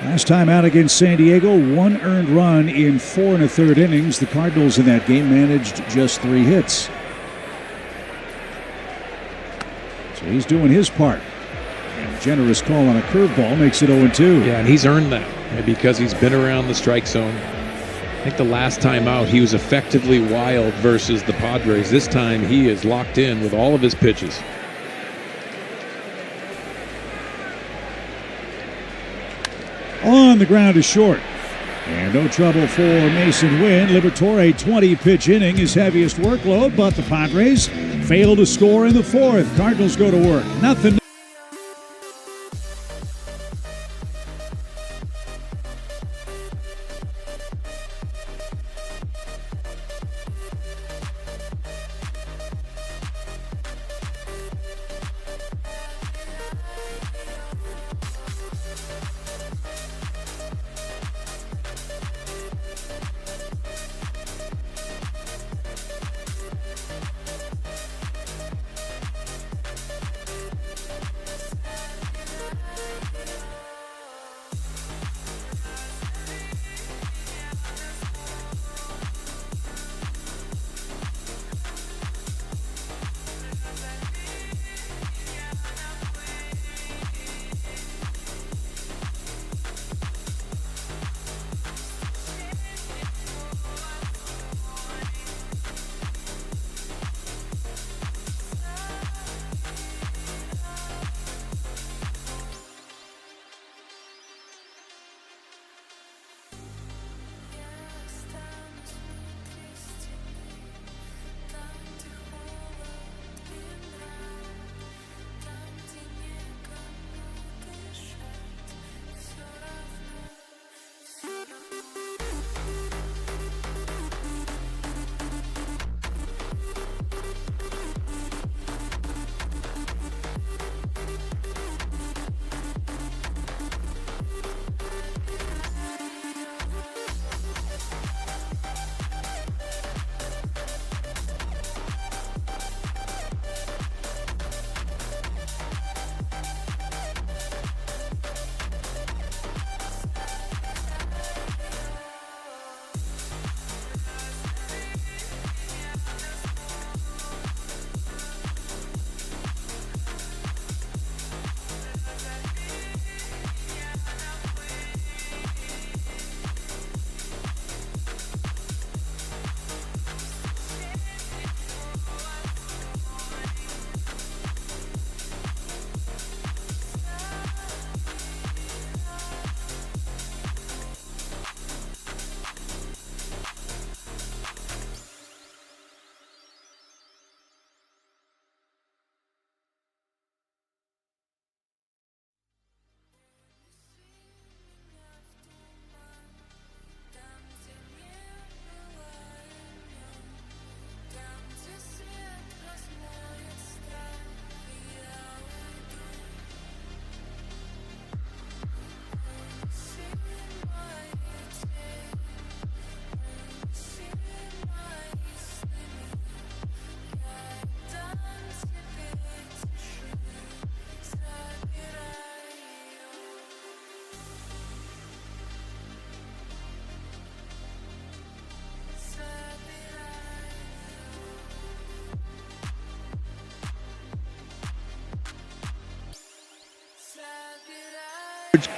Last time out against San Diego, 1 earned run in 4 1/3 innings. The Cardinals in that game managed just 3 hits. So he's doing his part. And a generous call on a curveball makes it 0-2. Yeah, and he's earned that because he's been around the strike zone. I think the last time out, he was effectively wild versus the Padres. This time, he is locked in with all of his pitches. On the ground is short. And no trouble for Mason Wynn. Liberatore, 20-pitch inning, his heaviest workload, but the Padres fail to score in the fourth. Cardinals go to work. Nothing.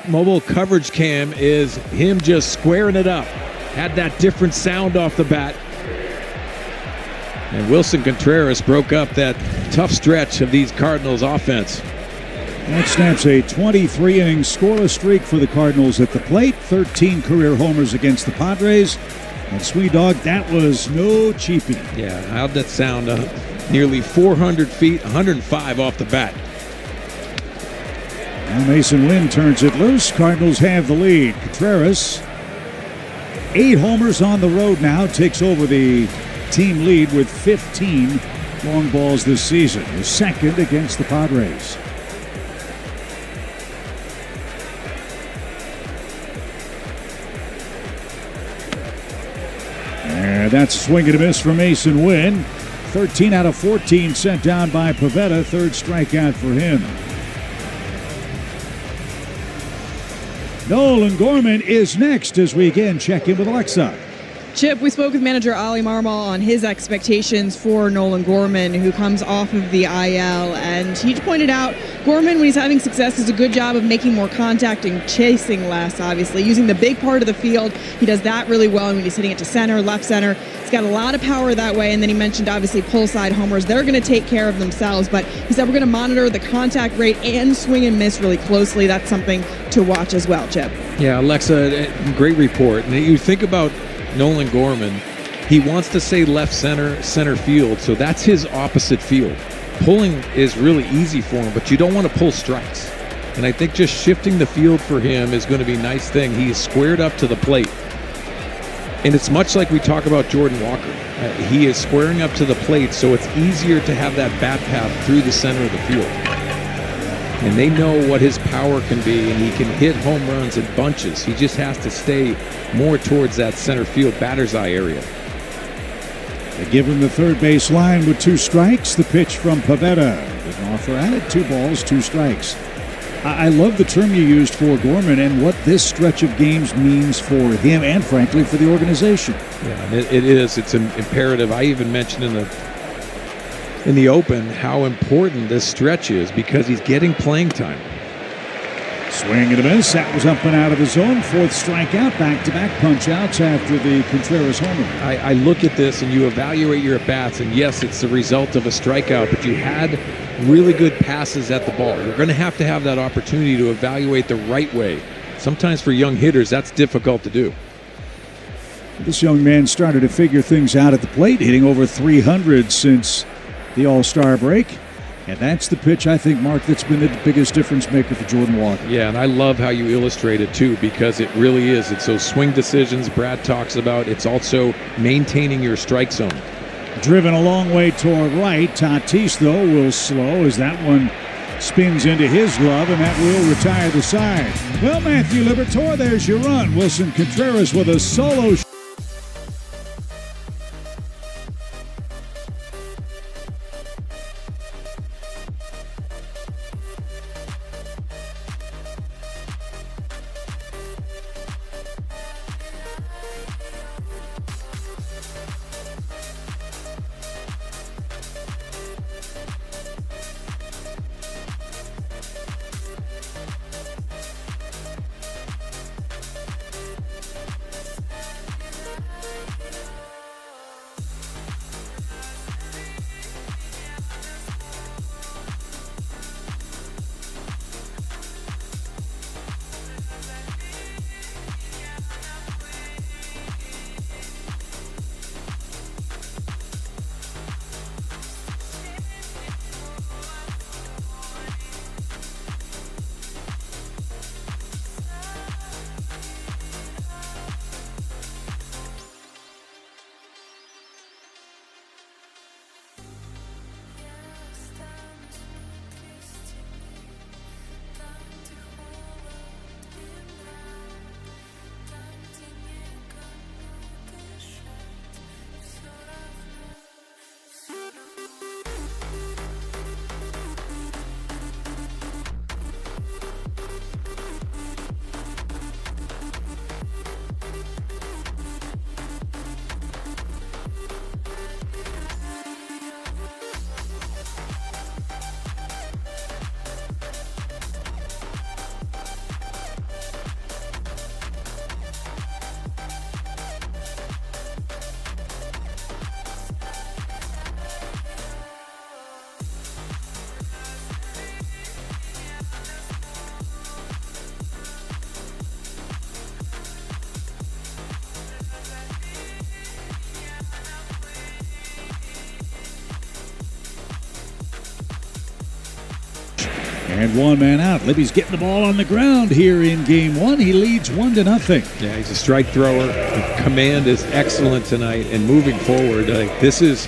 mobile coverage cam is him just squaring it up. Had that different sound off the bat. And Wilson Contreras broke up that tough stretch of these Cardinals offense. That snaps a 23-inning scoreless streak for the Cardinals at the plate. 13 career homers against the Padres. And Sweet Dog, that was no cheapie. Yeah, how'd that sound? Nearly 400 feet, 105 off the bat. Now Mason Wynn turns it loose. Cardinals have the lead. Contreras, 8 homers on the road now, takes over the team lead with 15 long balls this season. The second against the Padres. And that's a swing and a miss for Mason Wynn. 13 out of 14 sent down by Pivetta. Third strikeout for him. Nolan Gorman is next as we again check in with Alexa. Chip, we spoke with manager Ali Marmol on his expectations for Nolan Gorman, who comes off of the IL, and he pointed out Gorman, when he's having success, does a good job of making more contact and chasing less, obviously, using the big part of the field. He does that really well when he's hitting it to center, left center. He's got a lot of power that way, and then he mentioned, obviously, pull side homers. They're going to take care of themselves, but he said we're going to monitor the contact rate and swing and miss really closely. That's something to watch as well, Chip. Yeah, Alexa, great report. And you think about Nolan Gorman, he wants to say left center field, so that's his opposite field. Pulling is really easy for him, but you don't want to pull strikes. And I think just shifting the field for him is going to be a nice thing. He is squared up to the plate. And it's much like we talk about Jordan Walker. He is squaring up to the plate, so it's easier to have that bat path through the center of the field. And they know what his power can be, and he can hit home runs in bunches. He just has to stay more towards that center field batter's eye area. They give him the third base line with 2 strikes. The pitch from Pivetta. An offer added, 2 balls, 2 strikes. I love the term you used for Gorman and what this stretch of games means for him and, frankly, for the organization. Yeah, it is. It's an imperative. I even mentioned in the open how important this stretch is because he's getting playing time. Swing and a miss. That was up and out of the zone. 4th strikeout. Back-to-back punch-outs after the Contreras homer. I look at this and you evaluate your at-bats, and yes, it's the result of a strikeout, but you had really good passes at the ball. You're going to have that opportunity to evaluate the right way. Sometimes for young hitters, that's difficult to do. This young man started to figure things out at the plate, hitting over 300 since the All-Star break. And that's the pitch, I think, Mark, that's been the biggest difference maker for Jordan Walker. Yeah, and I love how you illustrate it, too, because it really is. It's those swing decisions Brad talks about. It's also maintaining your strike zone. Driven a long way toward right. Tatis, though, will slow as that one spins into his glove, and that will retire the side. Well, Matthew Liberatore, there's your run. Wilson Contreras with a solo And one man out. Libby's getting the ball on the ground here in game one. He leads 1-0. Yeah, he's a strike thrower. The command is excellent tonight. And moving forward, this is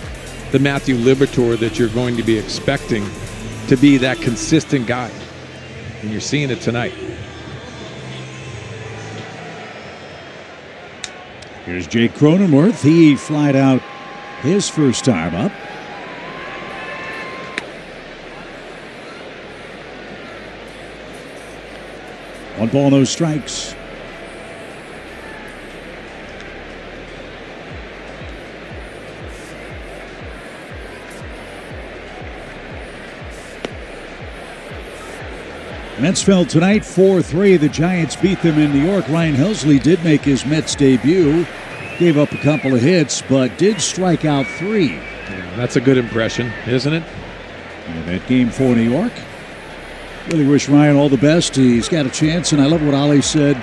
the Matthew Liberatore that you're going to be expecting to be that consistent guy. And you're seeing it tonight. Here's Jake Cronenworth. He flied out his first time up. One ball, no strikes. Mets fell tonight 4-3. The Giants beat them in New York. Ryan Helsley did make his Mets debut. Gave up a couple of hits, but did strike out 3. Yeah, that's a good impression, isn't it? And that game for New York. Really wish Ryan all the best. He's got a chance, and I love what Ollie said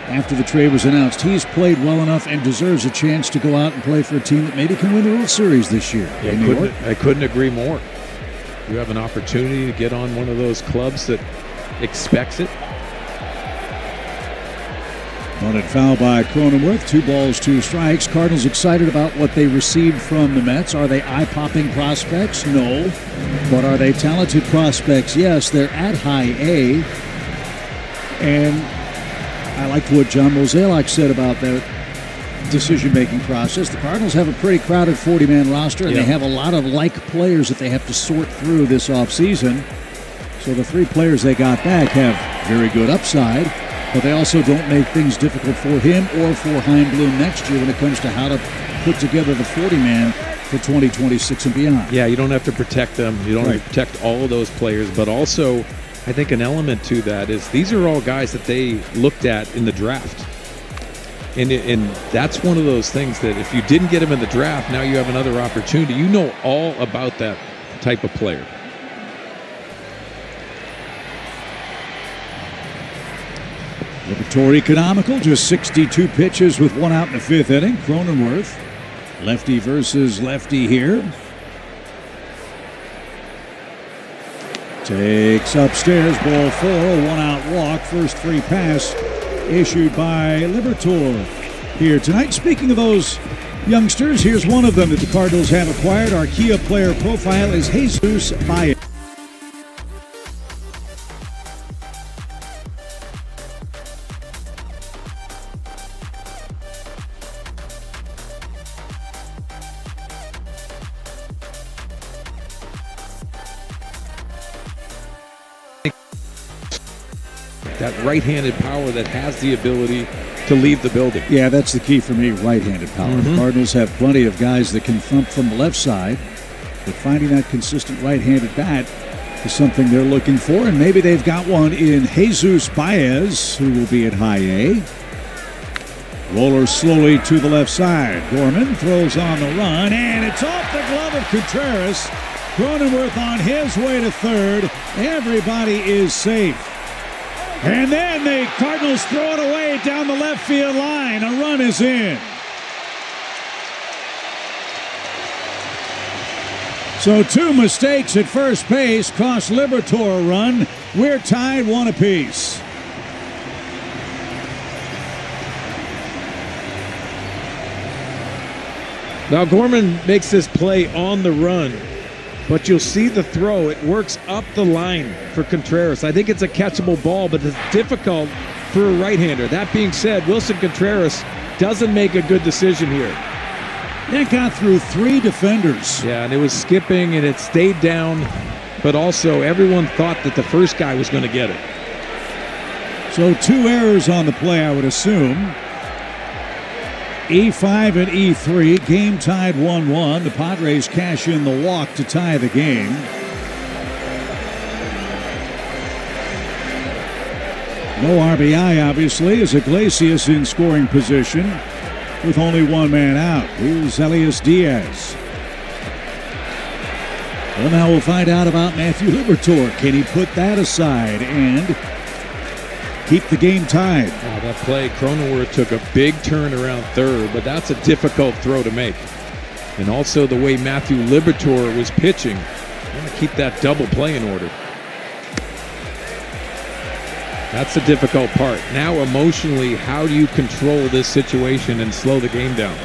after the trade was announced. He's played well enough and deserves a chance to go out and play for a team that maybe can win the World Series this year. Yeah, I couldn't agree more. You have an opportunity to get on one of those clubs that expects it. Wanted foul by Cronenworth. 2 balls, 2 strikes. Cardinals excited about what they received from the Mets. Are they eye-popping prospects? No. But are they talented prospects? Yes. They're at high A. And I liked what John Mozeliak said about that decision-making process. The Cardinals have a pretty crowded 40-man roster, and they have a lot of like players that they have to sort through this offseason. So the 3 players they got back have very good upside, but they also don't make things difficult for him or for Chaim Bloom next year when it comes to how to put together the 40-man for 2026 and beyond. Yeah, you don't have to protect them. You don't have to protect all of those players, but also I think an element to that is these are all guys that they looked at in the draft. And that's one of those things that if you didn't get him in the draft, now you have another opportunity. You know all about that type of player. Liberatore economical, just 62 pitches with 1 out in the 5th inning. Cronenworth, lefty versus lefty here. Takes upstairs, ball 4, 1 out walk. First free pass issued by Liberatore here tonight. Speaking of those youngsters, here's one of them that the Cardinals have acquired. Our Kia player profile is Jesus Baez. That right-handed power that has the ability to leave the building. Yeah, that's the key for me, right-handed power. The Cardinals have plenty of guys that can thump from the left side, but finding that consistent right-handed bat is something they're looking for, and maybe they've got one in Jesus Baez, who will be at high A. Roller slowly to the left side. Gorman throws on the run, and it's off the glove of Contreras. Cronenworth on his way to third. Everybody is safe. And then the Cardinals throw it away down the left field line. A run is in. So 2 mistakes at first base cost Liberatore a run. We're tied 1 apiece. Now Gorman makes this play on the run, but you'll see the throw. It works up the line for Contreras. I think it's a catchable ball, but it's difficult for a right-hander. That being said, Wilson Contreras doesn't make a good decision here. That got through 3 defenders. Yeah, and it was skipping, and it stayed down, but also everyone thought that the first guy was going to get it. So 2 errors on the play, I would assume. E5 and E3, game tied 1-1. The Padres cash in the walk to tie the game. No RBI, obviously, as Iglesias in scoring position with only 1 man out. Here's Elias Diaz. Well, now we'll find out about Matthew Liberatore. Can he put that aside and keep the game tied? Oh, that play, Cronenworth took a big turn around third, but that's a difficult throw to make. And also the way Matthew Liberatore was pitching, want to keep that double play in order. That's the difficult part. Now, emotionally, how do you control this situation and slow the game down?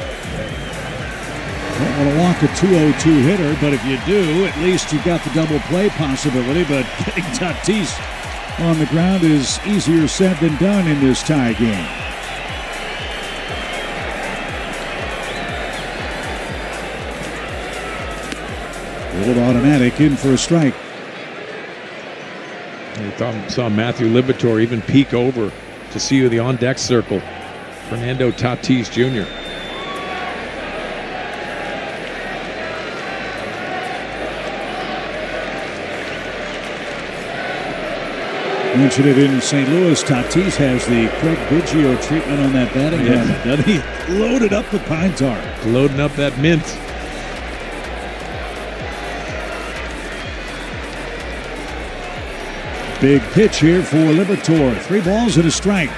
Don't want to walk a 2-0-2 hitter, but if you do, at least you've got the double play possibility. But getting Tatis on the ground is easier said than done in this tie game. Old automatic in for a strike. I saw Matthew Liberatore even peek over to see who the on-deck circle. Fernando Tatis Jr. Mentioned it in St. Louis. Tatis has the Craig Biggio treatment on that batting helmet, doesn't he? Loaded up with pine tar. Loading up that mint. Big pitch here for Liberatore. 3 balls and a strike.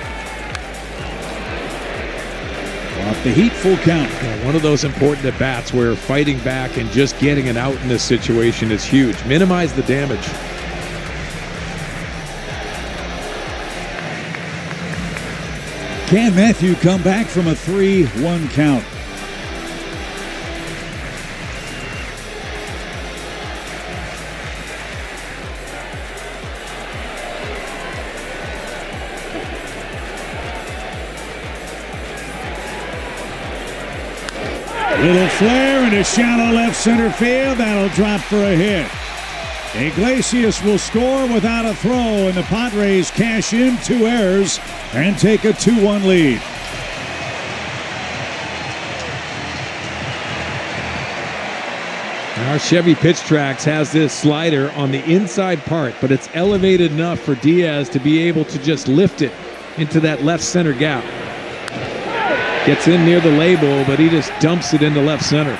Off the heat, full count. Yeah, one of those important at-bats where fighting back and just getting it out in this situation is huge. Minimize the damage. Can Matthew come back from a 3-1 count? Little flare and a shallow left center field. That'll drop for a hit. Iglesias will score without a throw, and the Padres cash in 2 errors and take a 2-1 lead. Our Chevy Pitch Tracks has this slider on the inside part, but it's elevated enough for Diaz to be able to just lift it into that left center gap. Gets in near the label, but he just dumps it into left center.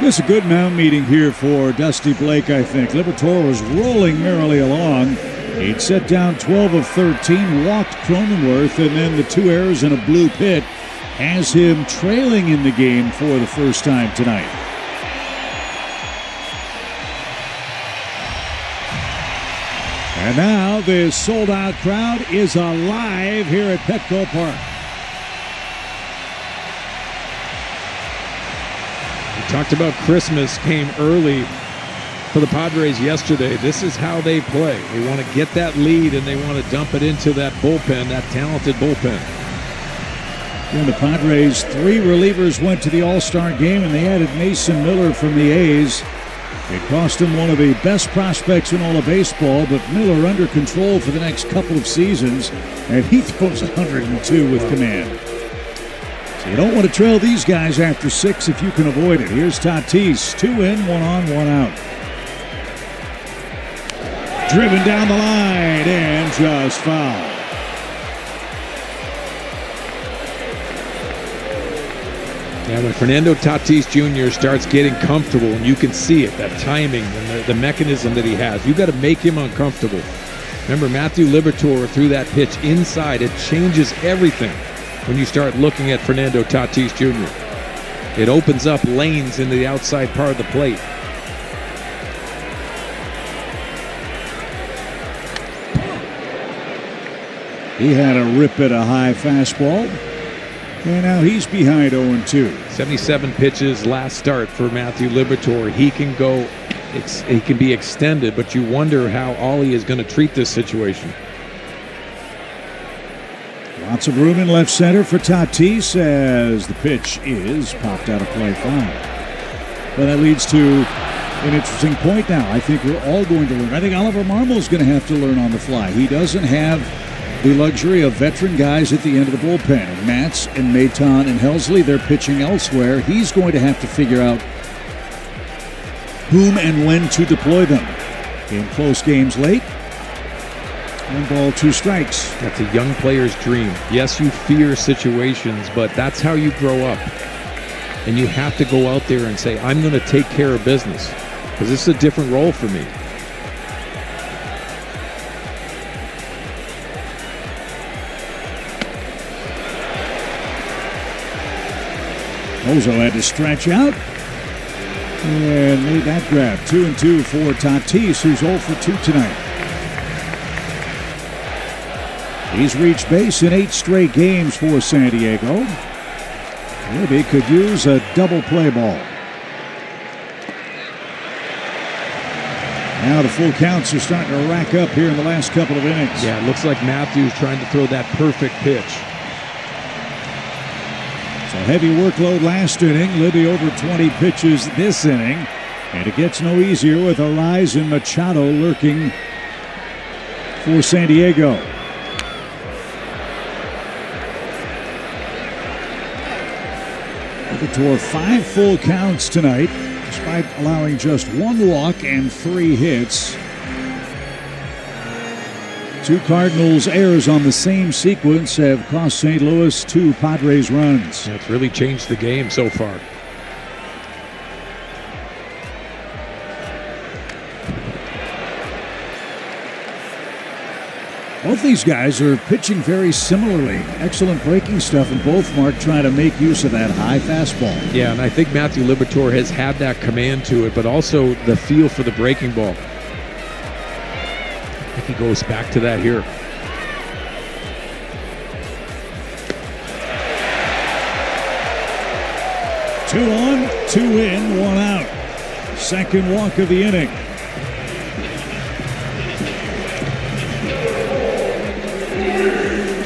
This is a good mound meeting here for Dusty Blake, I think. Liberatore was rolling merrily along. He'd set down 12 of 13, walked Cronenworth, and then the 2 errors and a blue pit has him trailing in the game for the first time tonight. And now this sold-out crowd is alive here at Petco Park. Talked about Christmas came early for the Padres yesterday. This is how they play. They want to get that lead and they want to dump it into that bullpen, that talented bullpen. And the Padres, 3 relievers went to the All-Star game, and they added Mason Miller from the A's. It cost him one of the best prospects in all of baseball, but Miller under control for the next couple of seasons, and he throws 102 with command. You don't want to trail these guys after 6 if you can avoid it. Here's Tatis, 2 in, 1 on, 1 out. Driven down the line and just foul. Yeah, when Fernando Tatis Jr. starts getting comfortable, and you can see it, that timing and the mechanism that he has, you've got to make him uncomfortable. Remember, Matthew Liberatore threw that pitch inside. It changes everything when you start looking at Fernando Tatis Jr. It opens up lanes into the outside part of the plate. He had a rip at a high fastball, and now he's behind 0-2. 77 pitches last start for Matthew Liberatore. He can go, he can be extended, but you wonder how Ollie is going to treat this situation. Lots of room in left center for Tatis as the pitch is popped out of play foul. Well, that leads to an interesting point now. I think we're all going to learn. I think Oliver Marmol's going to have to learn on the fly. He doesn't have the luxury of veteran guys at the end of the bullpen. And Matz and Maton and Helsley, they're pitching elsewhere. He's going to have to figure out whom and when to deploy them. In close games late, 1 ball, 2 strikes. That's a young player's dream. Yes, you fear situations, but that's how you grow up. And you have to go out there and say, I'm going to take care of business, because this is a different role for me. Ozo had to stretch out and made that grab. 2-2 for Tatis, who's 0 for 2 tonight. He's reached base in 8 straight games for San Diego. Maybe could use a double play ball. Now the full counts are starting to rack up here in the last couple of innings. Yeah, it looks like Matthews trying to throw that perfect pitch. So heavy workload last inning. Libby over 20 pitches this inning. And it gets no easier with a rise in Machado lurking for San Diego. Livertor 5 full counts tonight, despite allowing just 1 walk and 3 hits. 2 Cardinals errors on the same sequence have cost St. Louis 2 Padres runs. It's really changed the game so far. Both these guys are pitching very similarly. Excellent breaking stuff, and both, Mark, trying to make use of that high fastball. Yeah, and I think Matthew Liberatore has had that command to it, but also the feel for the breaking ball. I think he goes back to that here. Two on, 2 in, 1 out. Second walk of the inning.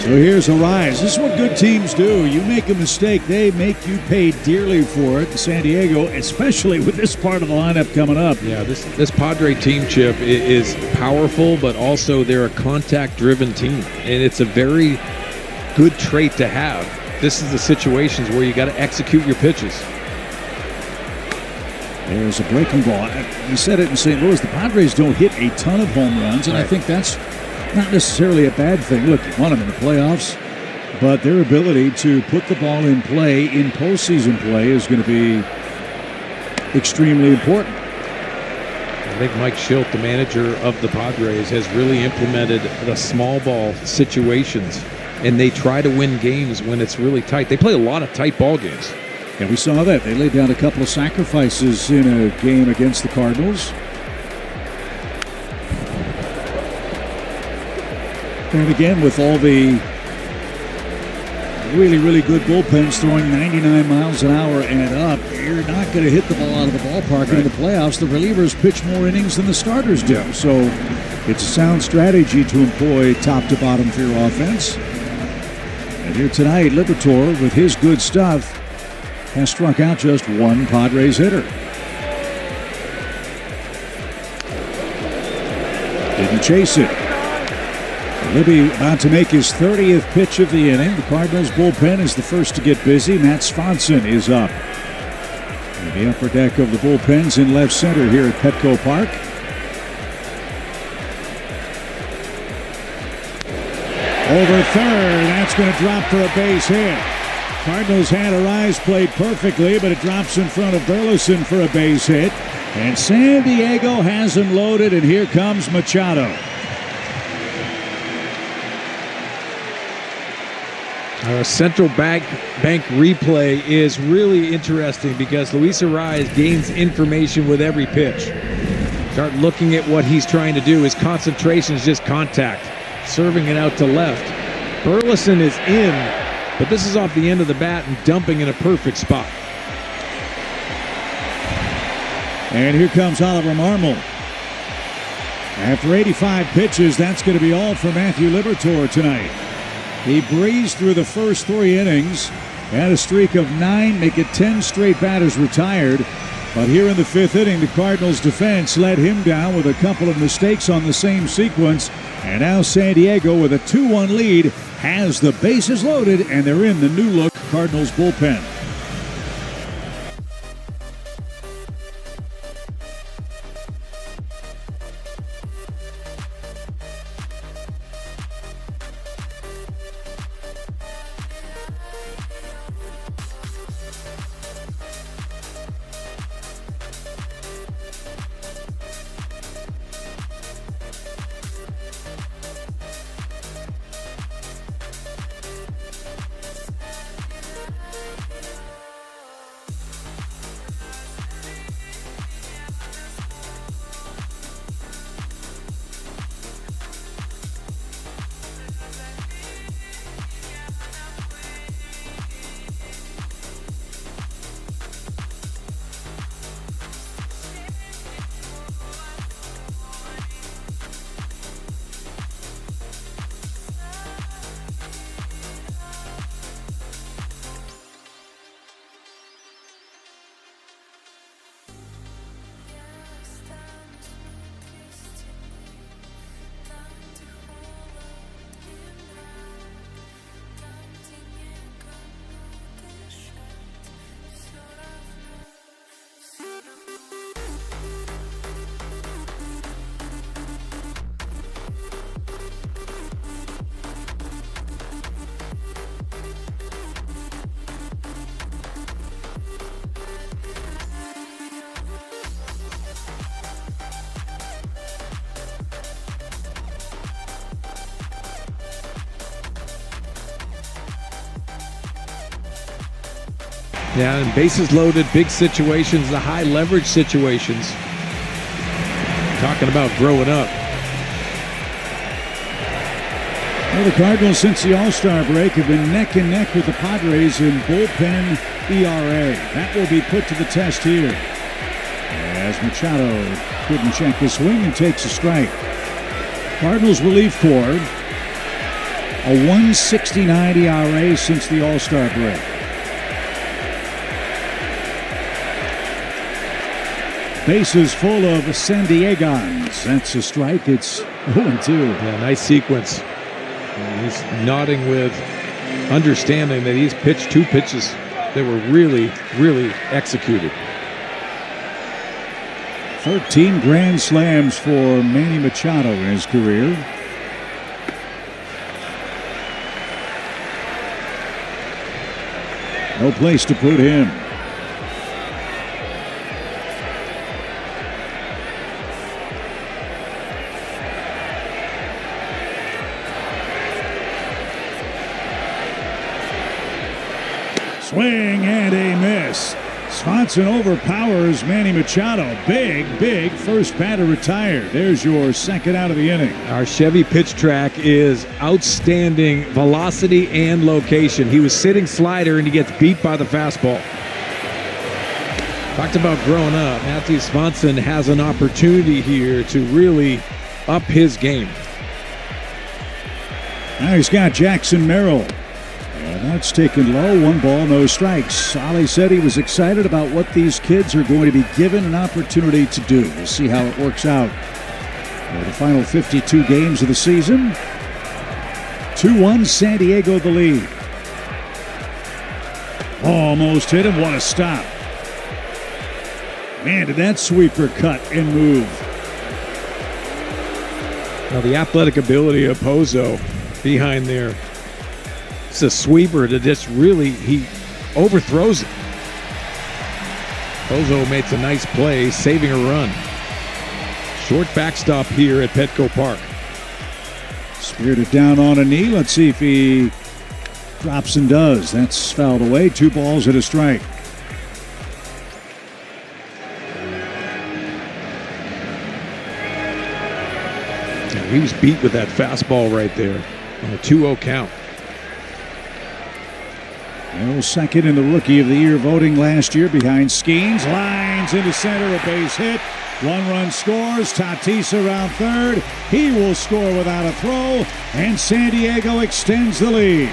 So here's a rise. This is what good teams do. You make a mistake, they make you pay dearly for it. San Diego, especially with this part of the lineup coming up. Yeah, this Padre team, Chip, is powerful, but also they're a contact-driven team, and it's a very good trait to have. This is the situations where you got to execute your pitches. There's a breaking ball. We said it in St. Louis. The Padres don't hit a ton of home runs, and I think that's not necessarily a bad thing. Look, you want them in the playoffs, but their ability to put the ball in play in postseason play is going to be extremely important. I think Mike Schilt, the manager of the Padres, has really implemented the small ball situations, and they try to win games when it's really tight. They play a lot of tight ball games. And we saw that. They laid down a couple of sacrifices in a game against the Cardinals. And again, with all the really, really good bullpens throwing 99 miles an hour and up, you're not going to hit the ball out of the ballpark. Right. In the playoffs, the relievers pitch more innings than the starters do. Yeah. So it's a sound strategy to employ top to bottom for your offense. And here tonight, Liberatore, with his good stuff, has struck out just 1 Padres hitter. Didn't chase it. Libby about to make his 30th pitch of the inning. The Cardinals bullpen is the first to get busy. Matt Swanson is up. In the upper deck of the bullpens in left center here at Petco Park. Over third. That's going to drop for a base hit. Cardinals had a rise, played perfectly, but it drops in front of Burleson for a base hit. And San Diego has him loaded, and here comes Machado. Central bank replay is really interesting because Luis Arraez gains information with every pitch. Start looking at what he's trying to do. His concentration is just contact, serving it out to left. Burleson is in, but this is off the end of the bat and dumping in a perfect spot. And here comes Oliver Marmol. After 85 pitches, that's going to be all for Matthew Liberatore tonight. He breezed through the first 3 innings, had a streak of 9, make it 10 straight batters retired. But here in the 5th inning, the Cardinals defense let him down with a couple of mistakes on the same sequence. And now San Diego, with a 2-1 lead, has the bases loaded, and they're in the new-look Cardinals bullpen. Yeah, and bases loaded, big situations, the high leverage situations. Talking about growing up. Well, the Cardinals, since the All-Star break, have been neck and neck with the Padres in bullpen ERA. That will be put to the test here, as Machado couldn't check his swing and takes a strike. Cardinals relief corps, a 1.69 ERA since the All-Star break. Bases full of San Diegans. That's a strike. It's 0-2. Yeah, nice sequence. And he's nodding with understanding that he's pitched 2 pitches that were really, really executed. 13 grand slams for Manny Machado in his career. No place to put him. Swing and a miss. Swanson overpowers Manny Machado. Big first batter retired. There's your second out of the inning. Our Chevy pitch track is outstanding velocity and location. He was sitting slider and he gets beat by the fastball. Talked about growing up. Matthew Swanson has an opportunity here to really up his game. Now he's got Jackson Merrill. And that's taken low. 1 ball, no strikes. Ali said he was excited about what these kids are going to be given an opportunity to do. We'll see how it works out for the final 52 games of the season. 2-1, San Diego the lead. Almost hit him. What a stop. Man, did that sweeper cut and move. Now the athletic ability of Pozo behind there. It's a sweeper that just really, he overthrows it. Pozo makes a nice play, saving a run. Short backstop here at Petco Park. Speared it down on a knee. Let's see if he drops and does. That's fouled away. 2 balls and a strike. He was beat with that fastball right there on a 2-0 count. Well, second in the Rookie of the Year voting last year behind Skeens. Lines into center, a base hit. 1 run scores. Tatis around third. He will score without a throw, and San Diego extends the lead.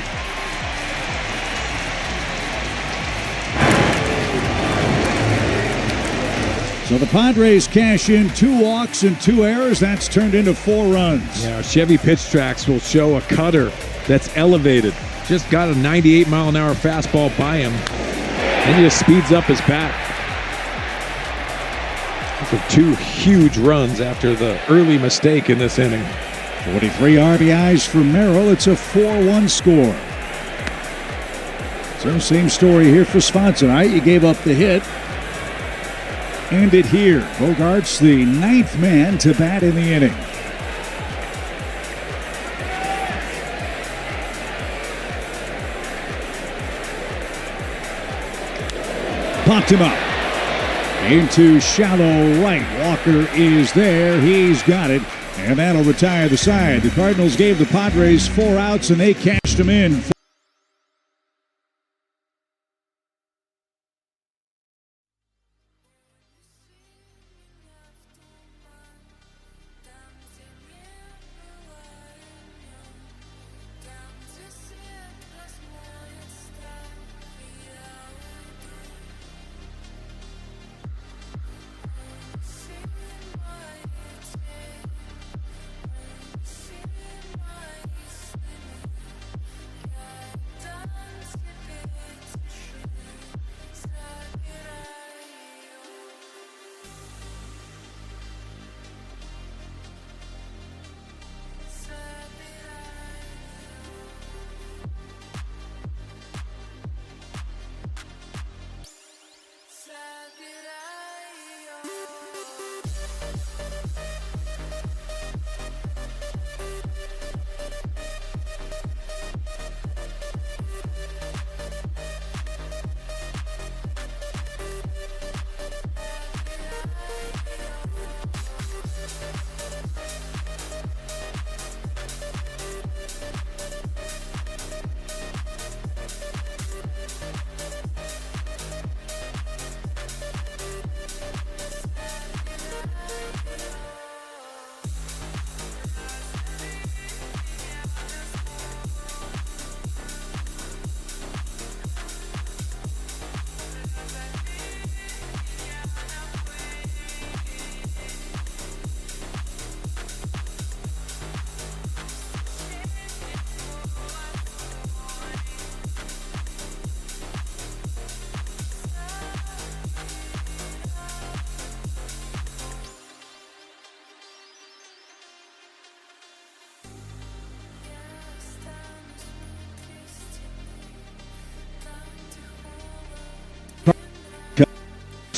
So the Padres cash in 2 walks and 2 errors. That's turned into 4 runs. Yeah, our Chevy pitch tracks will show a cutter that's elevated. Just got a 98-mile-an-hour fastball by him, and he just speeds up his bat. For 2 huge runs after the early mistake in this inning. 43 RBIs for Merrill. It's a 4-1 score. So same story here for Swanson. All right, you gave up the hit. End it here. Bogart's the 9th man to bat in the inning. Popped him up. Into shallow right. Walker is there. He's got it. And that'll retire the side. The Cardinals gave the Padres 4 outs and they cashed them in.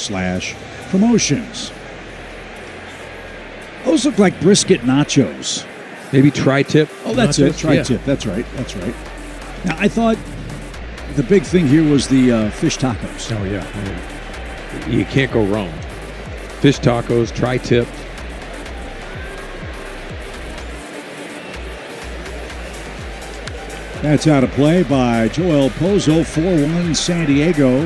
Pavetta.com/promotions. Those look like brisket nachos. Maybe tri-tip. Oh, that's nachos? it. Tri-tip. That's right. That's right. Now, I thought the big thing here was the fish tacos. Oh, yeah. You can't go wrong. Fish tacos, tri-tip. That's out of play by Joel Pozo, 4-1 San Diego.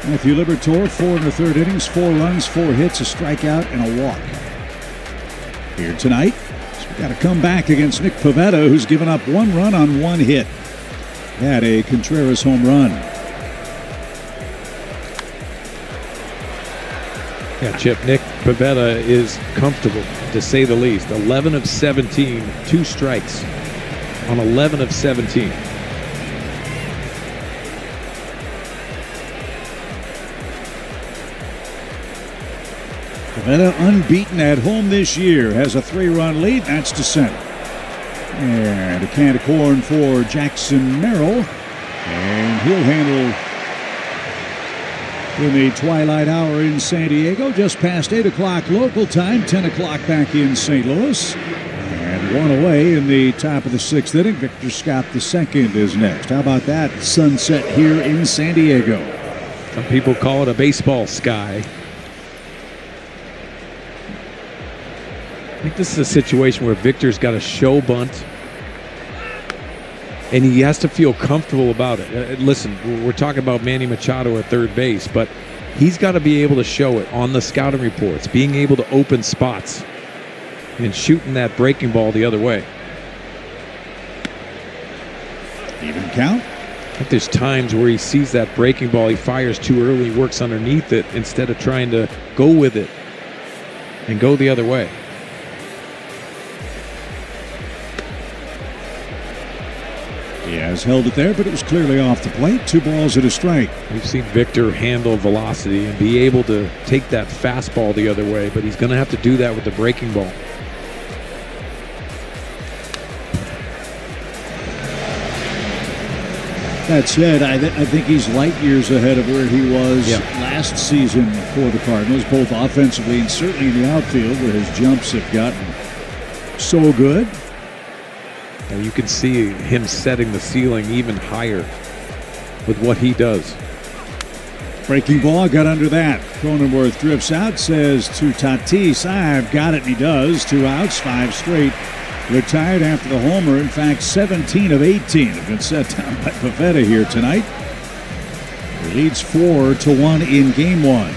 Matthew Liberatore, 4 in the third innings, 4 runs, 4 hits, a strikeout, and a walk. Here tonight, so we got to come back against Nick Pavetta, who's given up 1 run on 1 hit. Had a Contreras home run. Yeah, Chip, Nick Pavetta is comfortable, to say the least. 11 of 17, 2 strikes on 11 of 17. Pavetta unbeaten at home this year, has a 3-run lead. That's to center. And a can of corn for Jackson Merrill. And he'll handle in the twilight hour in San Diego, just past 8 o'clock local time, 10 o'clock back in St. Louis. And 1 away in the top of the 6th inning. Victor Scott II is next. How about that sunset here in San Diego? Some people call it a baseball sky. I think this is a situation where Victor's got a show bunt, and he has to feel comfortable about it. Listen, we're talking about Manny Machado at third base, but he's got to be able to show it on the scouting reports, being able to open spots and shooting that breaking ball the other way. Even count. I think there's times where he sees that breaking ball, he fires too early, works underneath it instead of trying to go with it and go the other way. He has held it there, but it was clearly off the plate. 2 balls and a strike. We've seen Victor handle velocity and be able to take that fastball the other way, but he's going to have to do that with the breaking ball. That said, I think he's light years ahead of where he was last season for the Cardinals, both offensively and certainly in the outfield, where his jumps have gotten so good. And you can see him setting the ceiling even higher with what he does. Breaking ball, got under that. Cronenworth drifts out, says to Tatis, I've got it, and he does. 2 outs, 5 straight. Retired after the homer. In fact, 17 of 18 have been set down by Pavetta here tonight. He leads 4-1 in game 1.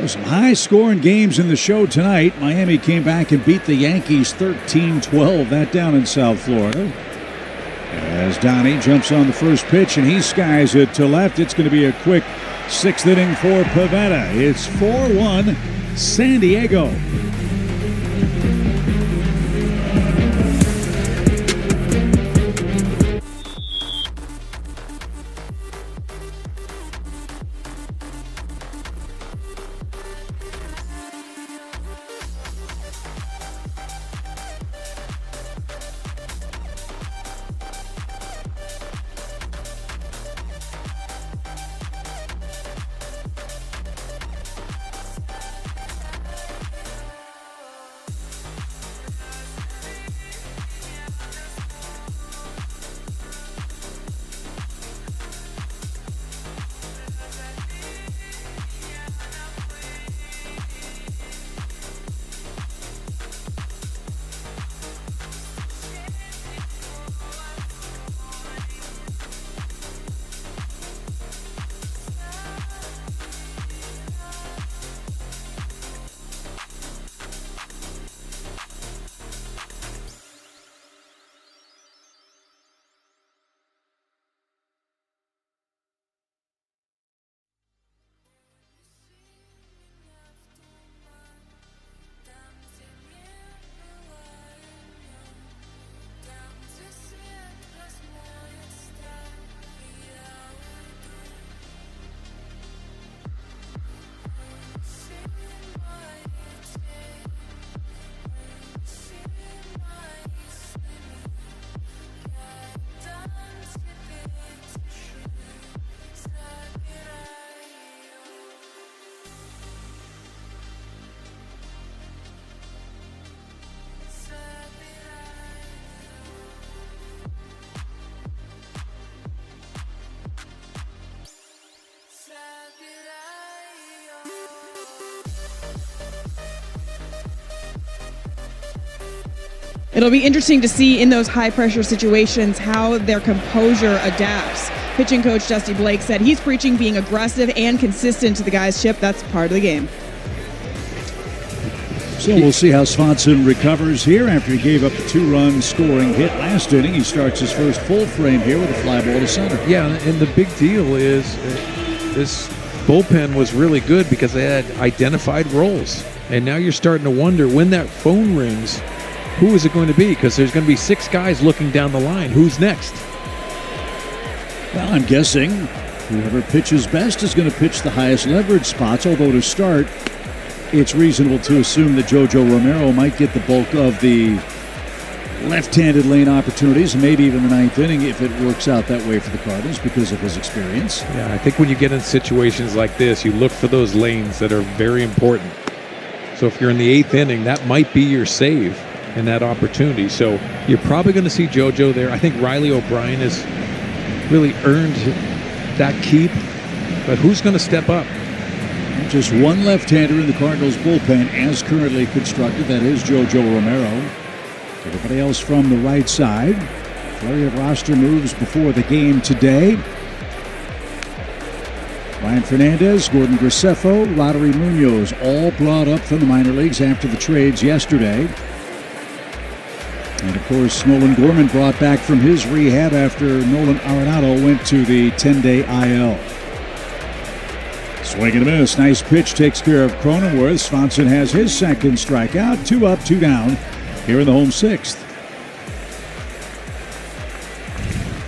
Some high-scoring games in the show tonight. Miami came back and beat the Yankees 13-12, that down in South Florida. As Donnie jumps on the first pitch and he skies it to left, it's going to be a quick 6th inning for Pavetta. It's 4-1 San Diego. It'll be interesting to see in those high-pressure situations how their composure adapts. Pitching coach Dusty Blake said he's preaching being aggressive and consistent to the guys' Chip. That's part of the game. So we'll see how Swanson recovers here after he gave up the 2-run scoring hit last inning. He starts his first full frame here with a fly ball to center. Yeah, and the big deal is this bullpen was really good because they had identified roles. And now you're starting to wonder when that phone rings, who is it going to be? Because there's going to be 6 guys looking down the line. Who's next? Well, I'm guessing whoever pitches best is going to pitch the highest leverage spots, although to start, it's reasonable to assume that JoJo Romero might get the bulk of the left-handed lane opportunities, maybe even the 9th inning if it works out that way for the Cardinals because of his experience. Yeah, I think when you get in situations like this, you look for those lanes that are very important. So if you're in the 8th inning, that might be your save in that opportunity. So you're probably going to see JoJo there. I think Riley O'Brien has really earned that keep, but who's going to step up? Just one left-hander in the Cardinals bullpen as currently constructed. That is JoJo Romero. Everybody else from the right side. Flurry of roster moves before the game today. Ryan Fernandez, Gordon Graceffo, Roddery Munoz, all brought up from the minor leagues after the trades yesterday. And, of course, Nolan Gorman brought back from his rehab after Nolan Arenado went to the 10-day IL. Swing and a miss. Nice pitch takes care of Cronenworth. Swanson has his second strikeout. 2 up, 2 down here in the home 6th.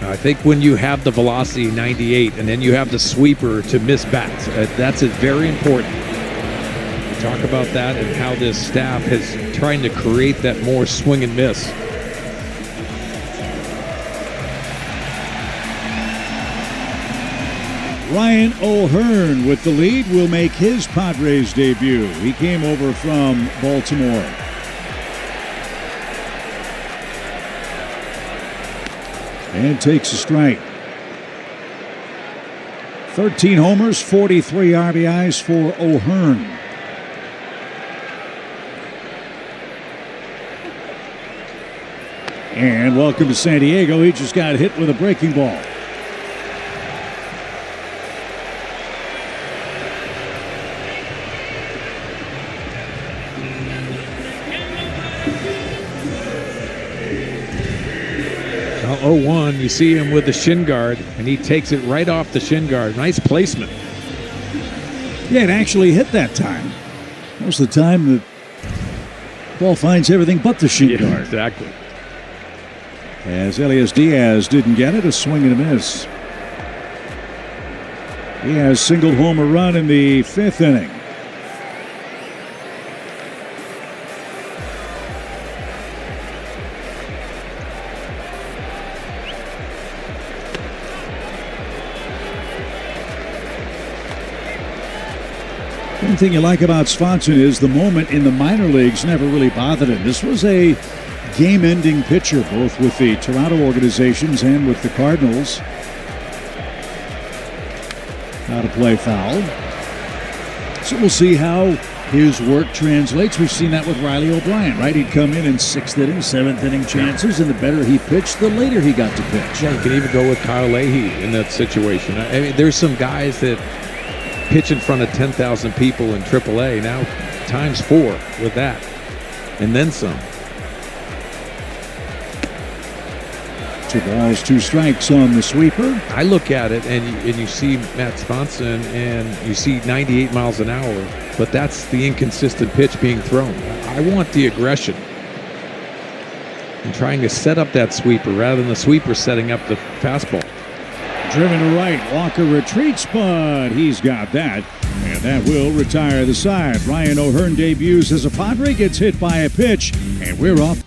I think when you have the velocity 98 and then you have the sweeper to miss bats, that's very important. We talk about that and how this staff is trying to create that more swing and miss. Ryan O'Hearn with the lead will make his Padres debut. He came over from Baltimore. And takes a strike. 13 homers, 43 RBIs for O'Hearn. And welcome to San Diego. He just got hit with a breaking ball. Now 0-1, you see him with the shin guard, and he takes it right off the shin guard. Nice placement. Yeah, it actually hit that time. Most of the time, the ball finds everything but the shin guard. Exactly. As Elias Diaz didn't get it, a swing and a miss. He has single homer run in the 5th inning. One thing you like about Swanson is the moment in the minor leagues never really bothered him. This was a game-ending pitcher, both with the Toronto organizations and with the Cardinals. Out of play foul. So we'll see how his work translates. We've seen that with Riley O'Brien, right? He'd come in 6th inning, 7th inning chances, and the better he pitched, the later he got to pitch. Yeah, you can even go with Kyle Leahy in that situation. I mean, there's some guys that pitch in front of 10,000 people in AAA. Now times 4 with that, and then some. 2 balls, 2 strikes on the sweeper. I look at it, and you see Matt Swanson, and you see 98 miles an hour, but that's the inconsistent pitch being thrown. I want the aggression and trying to set up that sweeper rather than the sweeper setting up the fastball. Driven to right, Walker retreats, but he's got that. And that will retire the side. Ryan O'Hearn debuts as a Padre, gets hit by a pitch, and we're off.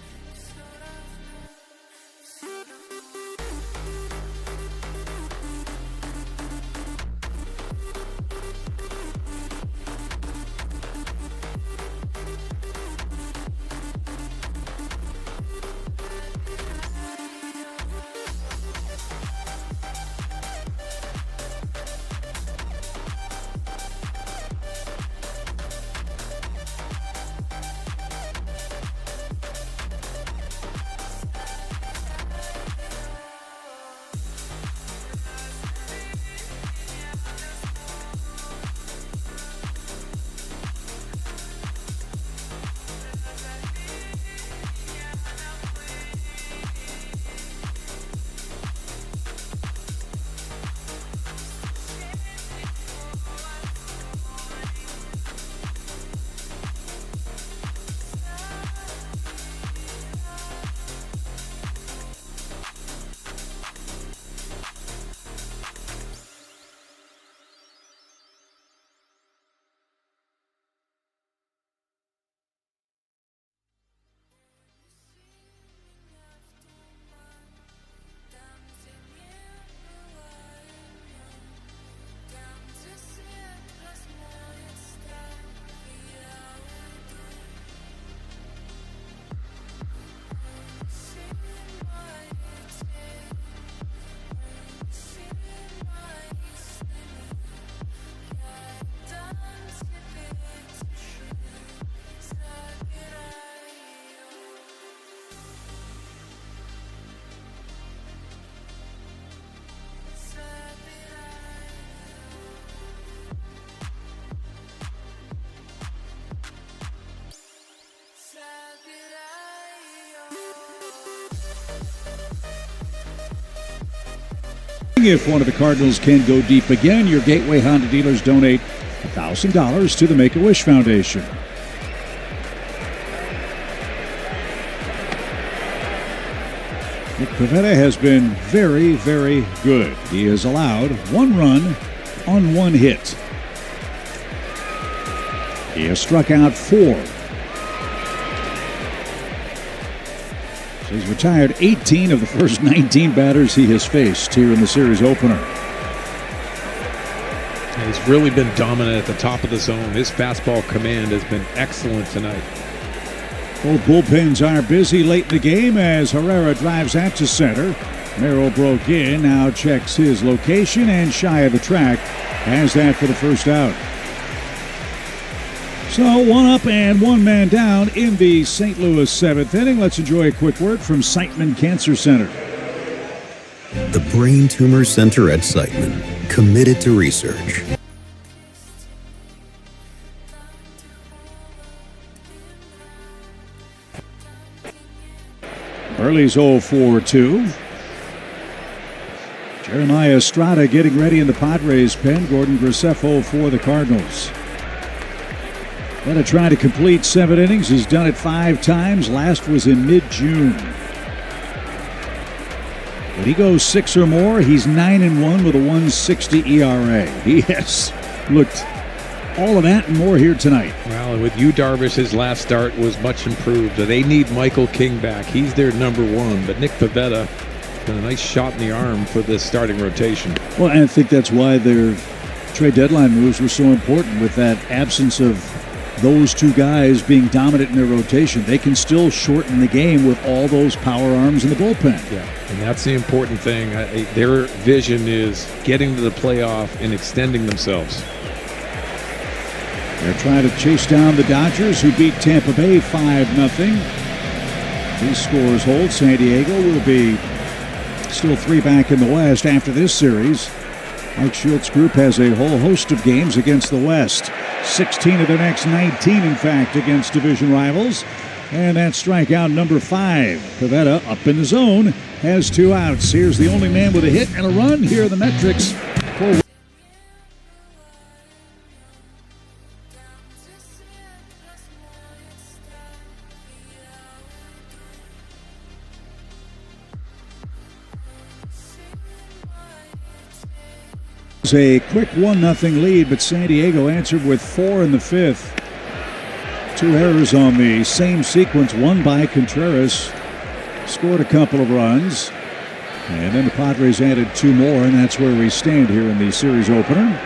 If one of the Cardinals can go deep again, your Gateway Honda dealers donate $1,000 to the Make-A-Wish Foundation. Nick Pivetta has been very, very good. He has allowed 1 run on 1 hit. He has struck out 4. So he's retired 18 of the first 19 batters he has faced here in the series opener. He's really been dominant at the top of the zone. His fastball command has been excellent tonight. Both bullpens are busy late in the game as Herrera drives out to center. Merrill broke in, now checks his location and shy of the track. Has that for the first out. So 1 up and 1 man down in the St. Louis 7th inning. Let's enjoy a quick word from Siteman Cancer Center. The Brain Tumor Center at Siteman, committed to research. Early's 0-4-2. Jeremiah Estrada getting ready in the Padres pen. Gordon Graceffo for the Cardinals. Vetta trying to complete 7 innings. He's done it 5 times. Last was in mid-June. When he goes 6 or more, he's 9-1 with a 1.60 ERA. He has looked all of that and more here tonight. Well, with Yu Darvish, his last start was much improved. They need Michael King back. He's their number 1. But Nick Pivetta got a nice shot in the arm for the starting rotation. Well, and I think that's why their trade deadline moves were so important, with that absence of those 2 guys being dominant in their rotation. They can still shorten the game with all those power arms in the bullpen. Yeah, and that's the important thing. Their vision is getting to the playoff and extending themselves. They're trying to chase down the Dodgers, who beat Tampa Bay 5-0. These scores hold. San Diego will be still 3 back in the West after this series. Mike Schultz's group has a whole host of games against the West. 16 of their next 19, in fact, against division rivals. And that's strikeout number 5. Pivetta up in the zone, has 2 outs. Here's the only man with a hit and a run. Here are the metrics for a quick 1-0 lead, but San Diego answered with 4 in the 5th. 2 errors on the same sequence, one by Contreras. Scored a couple of runs. And then the Padres added 2 more, and that's where we stand here in the series opener.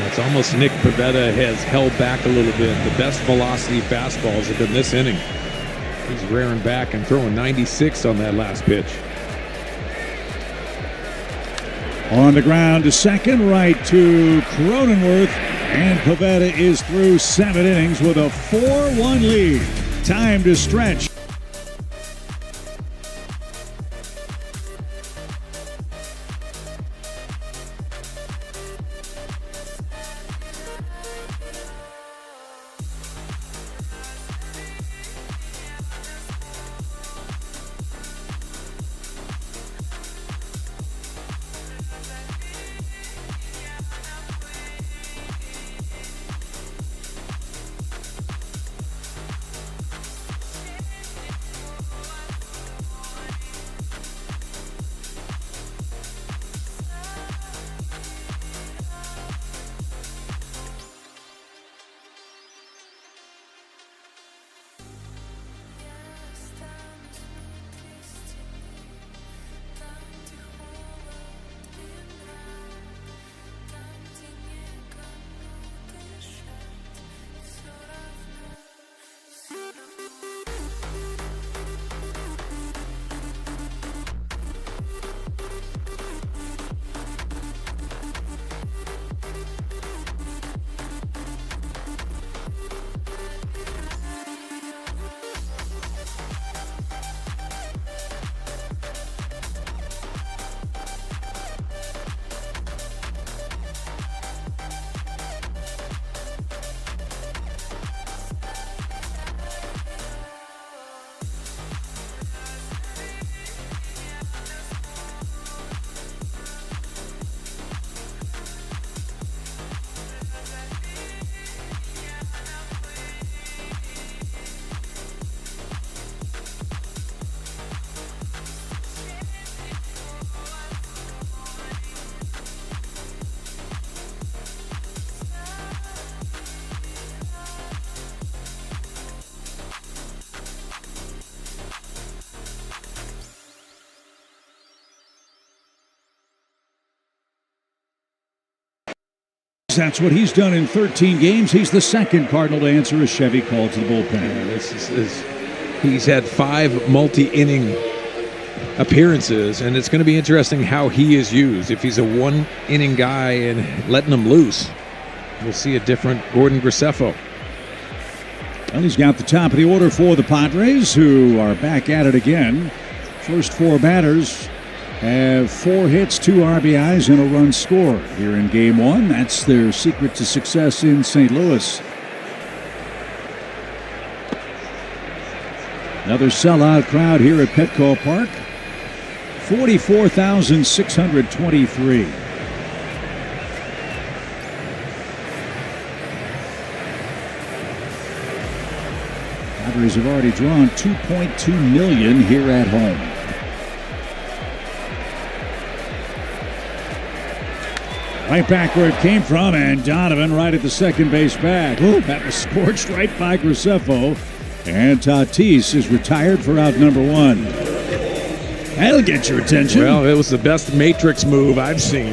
It's almost Nick Pivetta has held back a little bit. The best velocity fastballs have been this inning. He's rearing back and throwing 96 on that last pitch. On the ground to second, right to Cronenworth. And Pivetta is through 7 innings with a 4-1 lead. Time to stretch. That's what he's done in 13 games. He's the second Cardinal to answer a Chevy call to the bullpen. He's had 5 multi-inning appearances, and it's going to be interesting how he is used. If he's a one-inning guy and letting him loose, we'll see a different Gordon Graceffo. Well, he's got the top of the order for the Padres, who are back at it again. First 4 batters have 4 hits, 2 RBIs, and a run scored here in Game 1. That's their secret to success in St. Louis. Another sellout crowd here at Petco Park. 44,623. Padres have already drawn 2.2 million here at home. Right back where it came from, and Donovan right at the second base bag. Ooh, that was scorched right by Graceffo. And Tatis is retired for out number 1. That'll get your attention. Well, it was the best Matrix move I've seen.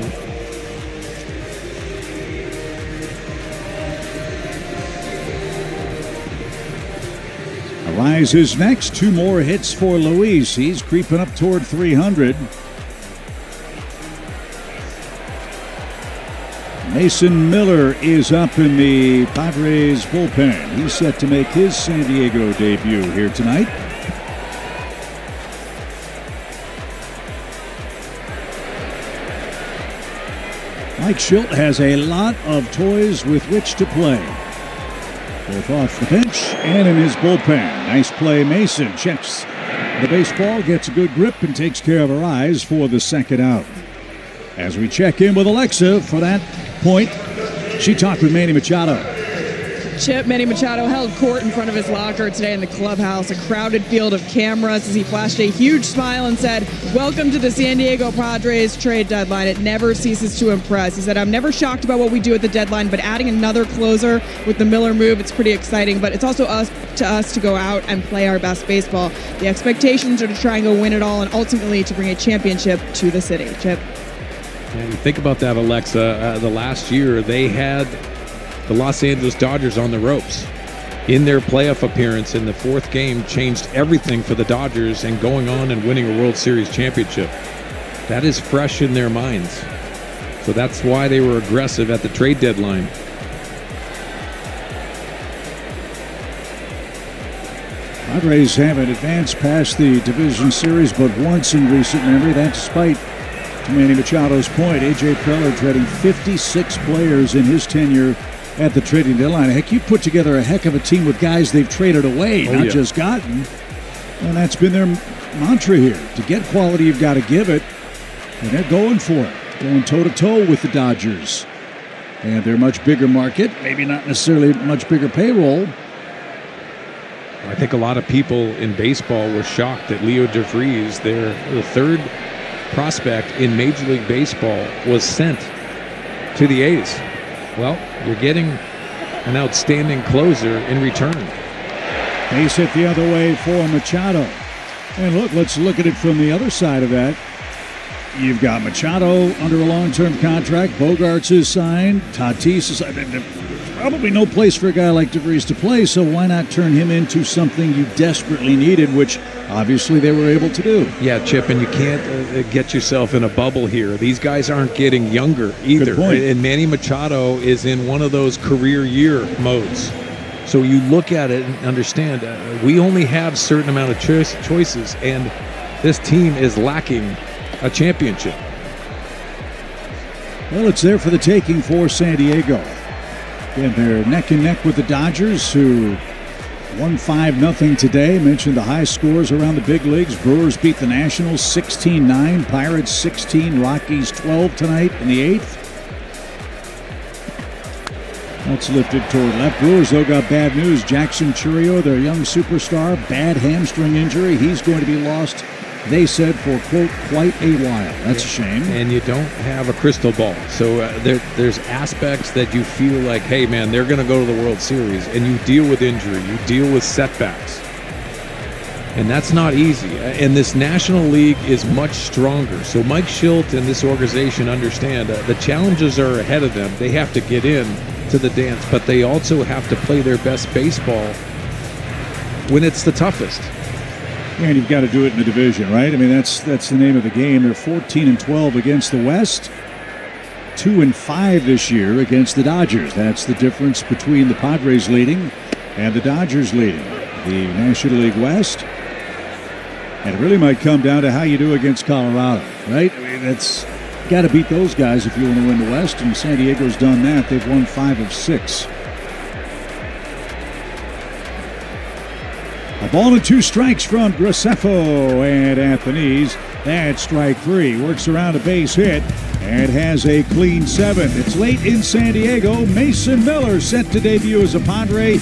Arise is next. 2 more hits for Luis. He's creeping up toward 300. Mason Miller is up in the Padres bullpen. He's set to make his San Diego debut here tonight. Mike Schilt has a lot of toys with which to play, both off the bench and in his bullpen. Nice play. Mason checks the baseball, gets a good grip, and takes care of Arise for the second out. As we check in with Alexa for that point, she talked with Manny Machado. Chip, Manny Machado held court in front of his locker today in the clubhouse. A crowded field of cameras as he flashed a huge smile and said, "Welcome to the San Diego Padres trade deadline. It never ceases to impress." He said, "I'm never shocked about what we do at the deadline, but adding another closer with the Miller move, it's pretty exciting. But it's also up to us to go out and play our best baseball. The expectations are to try and go win it all and ultimately to bring a championship to the city." Chip. And think about that, Alexa. The last year, they had the Los Angeles Dodgers on the ropes. In their playoff appearance in the 4th game, changed everything for the Dodgers and going on and winning a World Series championship. That is fresh in their minds. So that's why they were aggressive at the trade deadline. Padres haven't advanced past the division series but once in recent memory. That's despite, to Manny Machado's point, A.J. Preller trading 56 players in his tenure at the trading deadline. Heck, you put together a heck of a team with guys they've traded away, not just gotten. And that's been their mantra here. To get quality, you've got to give it. And they're going for it. Going toe-to-toe with the Dodgers. And they're a much bigger market. Maybe not necessarily much bigger payroll. I think a lot of people in baseball were shocked that Leo DeVries, the 3rd prospect in Major League Baseball, was sent to the A's. Well, you're getting an outstanding closer in return. Base hit the other way for Machado. And look, let's look at it from the other side of that. You've got Machado under a long-term contract. Bogarts is signed. Tatis is signed. There's probably no place for a guy like DeVries to play, so why not turn him into something you desperately needed, which obviously they were able to do. Yeah, Chip, and you can't get yourself in a bubble here. These guys aren't getting younger either. Good point. And Manny Machado is in one of those career year modes. So you look at it and understand, we only have a certain amount of choices, and this team is lacking a championship. Well, it's there for the taking for San Diego. Again, they're neck and neck with the Dodgers, who won 5-0 today. Mentioned the high scores around the big leagues. Brewers beat the Nationals 16-9. Pirates 16. Rockies 12 tonight in the 8th. That's lifted toward left. Brewers, though, got bad news. Jackson Chourio, their young superstar, bad hamstring injury. He's going to be lost, they said, for, quote, quite a while. That's a shame. And you don't have a crystal ball. So there's aspects that you feel like, hey, man, they're going to go to the World Series. And you deal with injury. You deal with setbacks. And that's not easy. And this National League is much stronger. So Mike Schilt and this organization understand the challenges are ahead of them. They have to get in to the dance, but they also have to play their best baseball when it's the toughest. And you've got to do it in the division, right? I mean, that's the name of the game. They're 14-12 against the West, 2-5 this year against the Dodgers. That's the difference between the Padres leading and the Dodgers leading the National League West. And it really might come down to how you do against Colorado, right? I mean, that's got to beat those guys if you want to win the West, and San Diego's done that. They've won 5 of 6. A ball and 2 strikes from Graceffo, and at the knees, that's strike 3. Works around a base hit and has a clean 7. It's late in San Diego. Mason Miller set to debut as a Padre.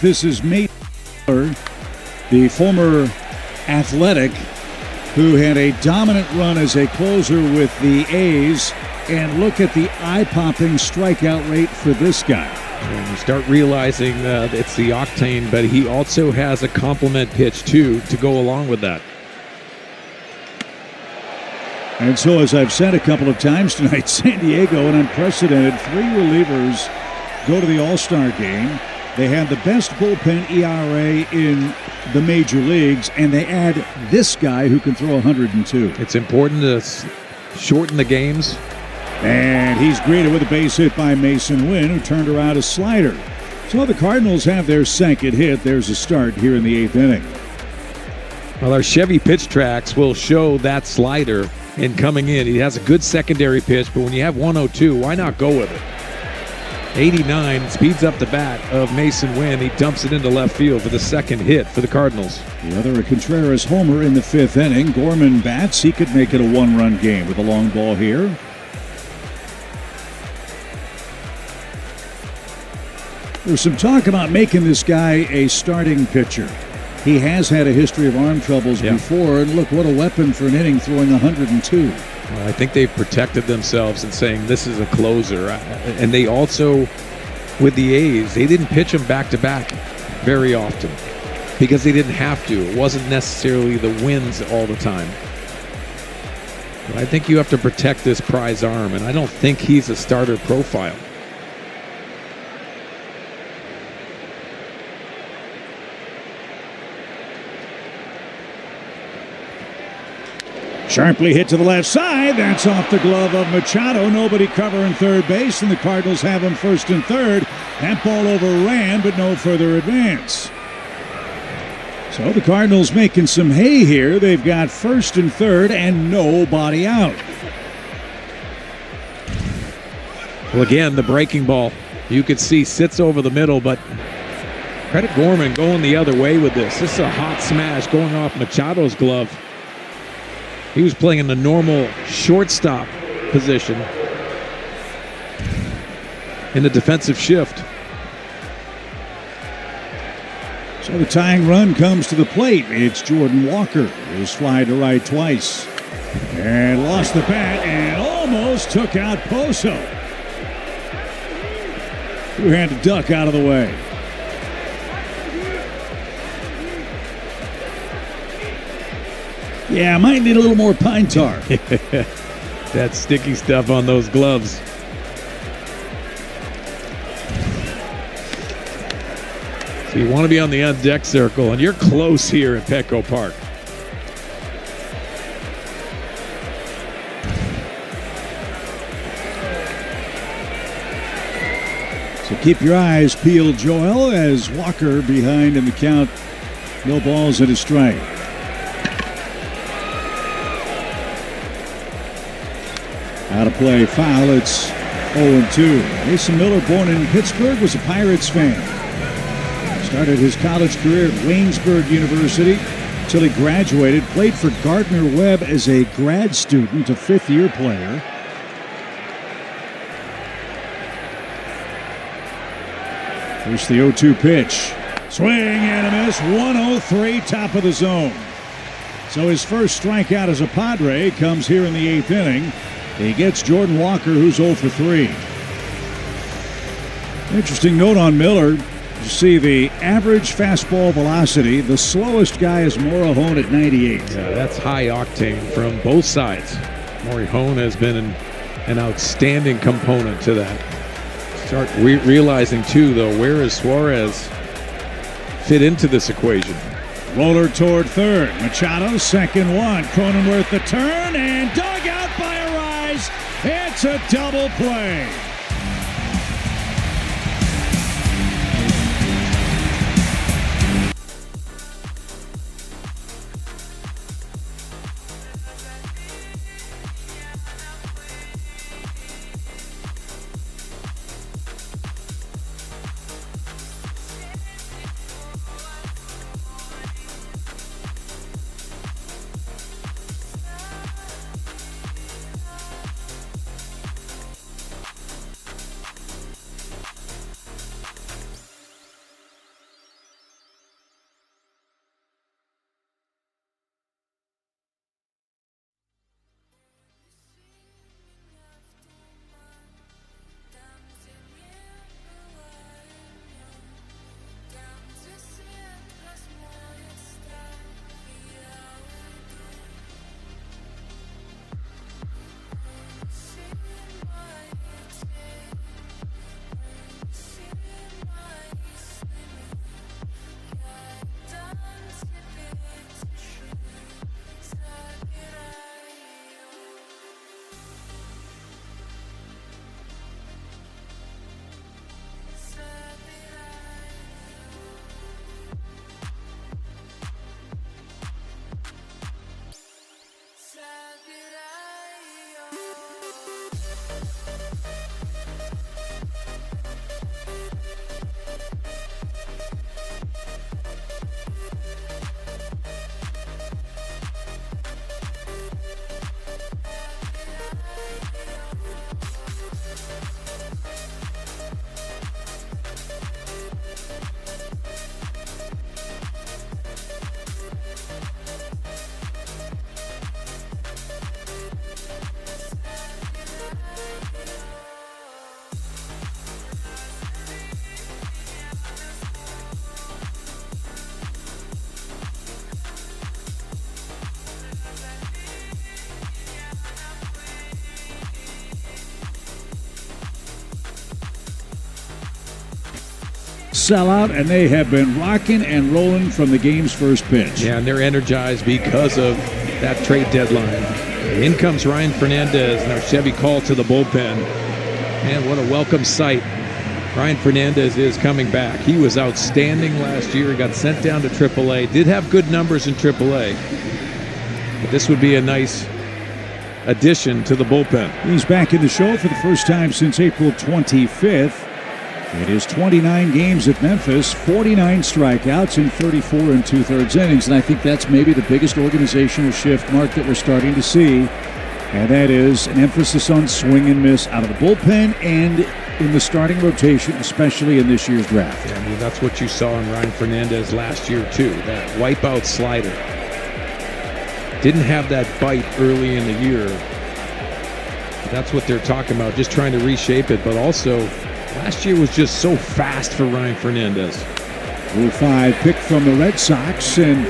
This is Mason Miller, the former Athletic, who had a dominant run as a closer with the A's. And look at the eye-popping strikeout rate for this guy. And you start realizing it's the octane, but he also has a complement pitch, too, to go along with that. And so, as I've said a couple of times tonight, San Diego, an unprecedented 3 relievers go to the All-Star game. They have the best bullpen ERA in the major leagues, and they add this guy who can throw 102. It's important to shorten the games. And he's greeted with a base hit by Mason Wynn, who turned around a slider. So the Cardinals have their second hit. There's a start here in the 8th inning. Well, our Chevy pitch tracks will show that slider in coming in. He has a good secondary pitch, but when you have 102, why not go with it? 89 speeds up the bat of Mason Wynn. He dumps it into left field for the second hit for the Cardinals. The other, a Contreras homer in the 5th inning. Gorman bats. He could make it a 1-run game with a long ball here. There's some talk about making this guy a starting pitcher. He has had a history of arm troubles before, and look, what a weapon for an inning, throwing 102. Well, I think they've protected themselves in saying this is a closer. And they also, with the A's, they didn't pitch him back-to-back very often because they didn't have to. It wasn't necessarily the wins all the time. But I think you have to protect this prize arm, and I don't think he's a starter profile. Sharply hit to the left side. That's off the glove of Machado. Nobody covering third base, and the Cardinals have him first and third. That ball overran, but no further advance. So the Cardinals making some hay here. They've got first and third and nobody out. Well, again, the breaking ball, you could see sits over the middle, but credit Gorman going the other way with this. This is a hot smash going off Machado's glove. He was playing in the normal shortstop position in the defensive shift. So the tying run comes to the plate. It's Jordan Walker, who's fly to right twice. And lost the bat and almost took out Poso, who had to duck out of the way. Yeah, might need a little more pine tar. That sticky stuff on those gloves. So you want to be on the on-deck circle, and you're close here at Petco Park. So keep your eyes peeled, Joel, as Walker behind in the count. No balls and a strike. Out of play, foul. It's 0-2. Mason Miller, born in Pittsburgh, was a Pirates fan. Started his college career at Waynesburg University until he graduated. Played for Gardner-Webb as a grad student, a fifth-year player. First the 0-2 pitch. Swing and a miss. 103, top of the zone. So his first strikeout as a Padre comes here in the eighth inning. He gets Jordan Walker, who's 0 for 3. Interesting note on Miller. You see the average fastball velocity. The slowest guy is Morihone at 98. Yeah, that's high octane from both sides. Morihone has been an outstanding component to that. Start realizing, too, though, where is Suarez fit into this equation? Roller toward third. Machado, second one. Cronenworth the turn and dug out by a rise. It's a double play. Sellout, and they have been rocking and rolling from the game's first pitch. Yeah, and they're energized because of that trade deadline. In comes Ryan Fernandez, and our Chevy call to the bullpen. Man, what a welcome sight. Ryan Fernandez is coming back. He was outstanding last year. He got sent down to AAA. Did have good numbers in AAA. But this would be a nice addition to the bullpen. He's back in the show for the first time since April 25th. It is 29 games at Memphis, 49 strikeouts in 34 2/3 innings. And I think that's maybe the biggest organizational shift, Mark, that we're starting to see. And that is an emphasis on swing and miss out of the bullpen and in the starting rotation, especially in this year's draft. Yeah, I mean, that's what you saw in Ryan Fernandez last year, too. That wipeout slider. Didn't have that bite early in the year. That's what they're talking about, just trying to reshape it. But also, last year was just so fast for Ryan Fernandez. 0-5 pick from the Red Sox. And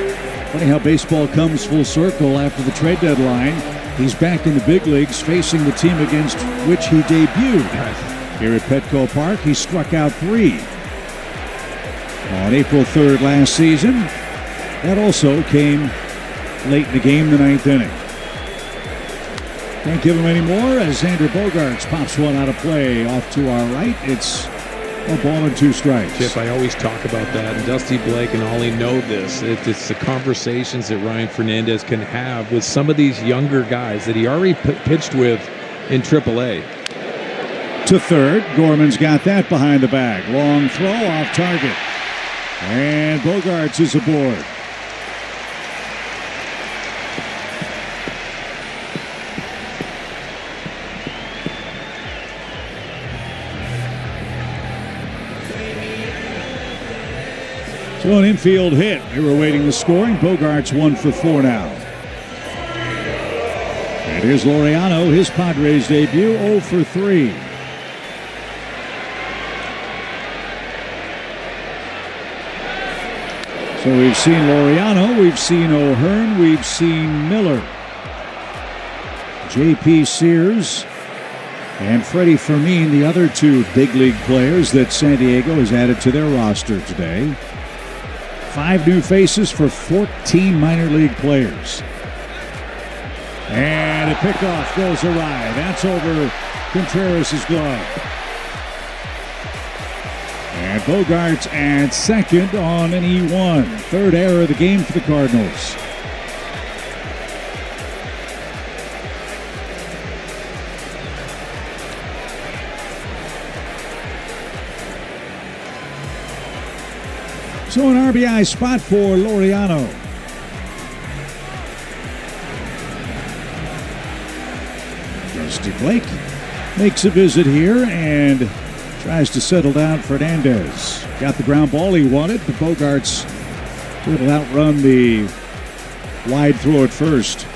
funny how baseball comes full circle after the trade deadline. He's back in the big leagues facing the team against which he debuted. Here at Petco Park, he struck out 3 on April 3rd last season. That also came late in the game, the 9th inning. Can't give him any more as Xander Bogaerts pops one out of play off to our right. It's a ball and 2 strikes. Chip, I always talk about that, and Dusty Blake and Ollie know this. It's the conversations that Ryan Fernandez can have with some of these younger guys that he already pitched with in AAA. To third, Gorman's got that behind the bag. Long throw off target. And Bogaerts is aboard. So an infield hit. They were awaiting the scoring. Bogaerts 1 for 4 now. And here's Laureano, his Padres debut, 0 for 3. So we've seen Laureano, we've seen O'Hearn, we've seen Miller. J.P. Sears and Freddie Fermin, the other 2 big league players that San Diego has added to their roster today. 5 new faces for 14 minor league players. And a pickoff goes awry. That's over Contreras' glove. And Bogaerts at second on an E1. 3rd error of the game for the Cardinals. So an RBI spot for Laureano. Dusty Blake makes a visit here and tries to settle down Fernandez. Got the ground ball he wanted, but Bogaerts will outrun the wide throw at first.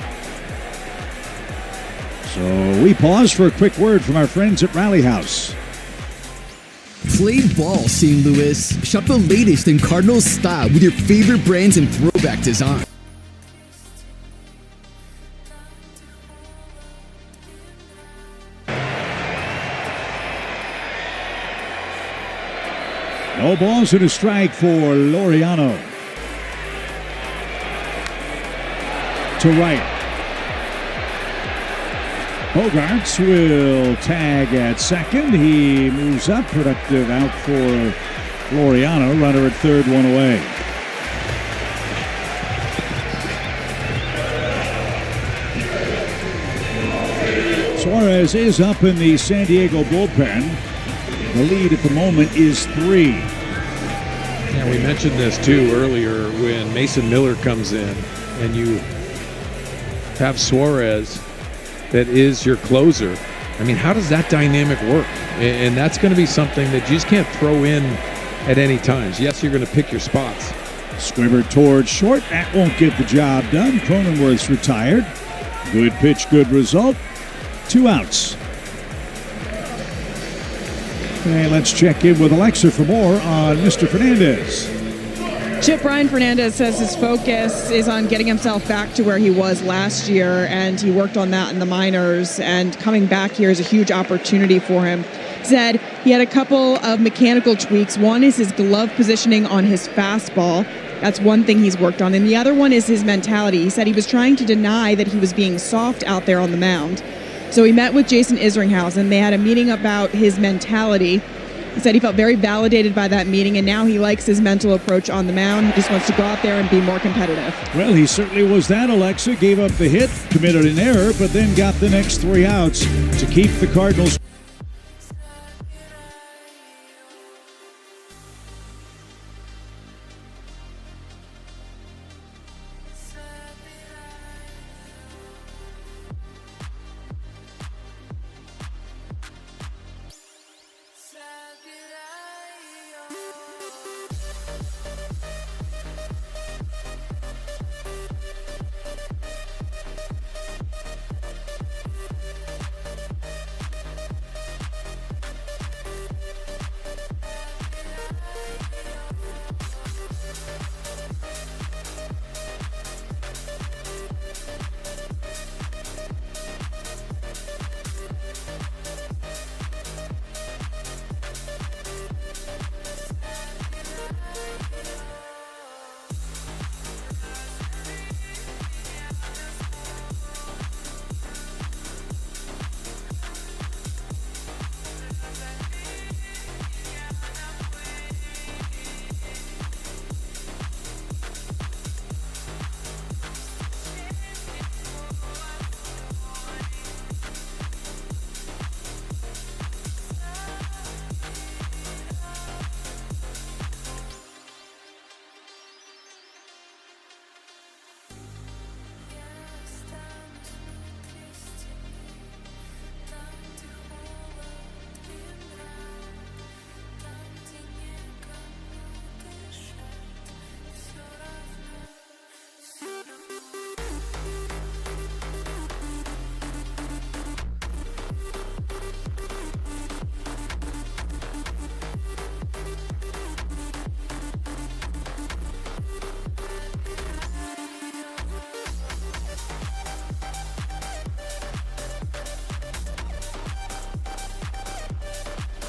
So we pause for a quick word from our friends at Rally House. Play ball, St. Louis. Shop the latest in Cardinals style with your favorite brands and throwback design. No balls and a strike for Laureano. To right. Bogaerts will tag at second. He moves up. Productive out for Laureano. Runner at third, 1 away. Suarez is up in the San Diego bullpen. The lead at the moment is 3. Yeah, we mentioned this too earlier when Mason Miller comes in and you have Suarez that is your closer. I mean, how does that dynamic work? And that's going to be something that you just can't throw in at any times. Yes, you're going to pick your spots. Squibbered towards short. That won't get the job done. Cronenworth's retired. Good pitch, good result. 2 outs. And let's check in with Alexa for more on Mr. Fernandez. Chip, Ryan Fernandez says his focus is on getting himself back to where he was last year, and he worked on that in the minors, and coming back here is a huge opportunity for him. He said he had a couple of mechanical tweaks. One is his glove positioning on his fastball. That's one thing he's worked on. And the other one is his mentality. He said he was trying to deny that he was being soft out there on the mound. So he met with Jason Isringhausen. They had a meeting about his mentality. He said he felt very validated by that meeting, and now he likes his mental approach on the mound. He just wants to go out there and be more competitive. Well, he certainly was that, Alexa. Gave up the hit, committed an error, but then got the next 3 outs to keep the Cardinals.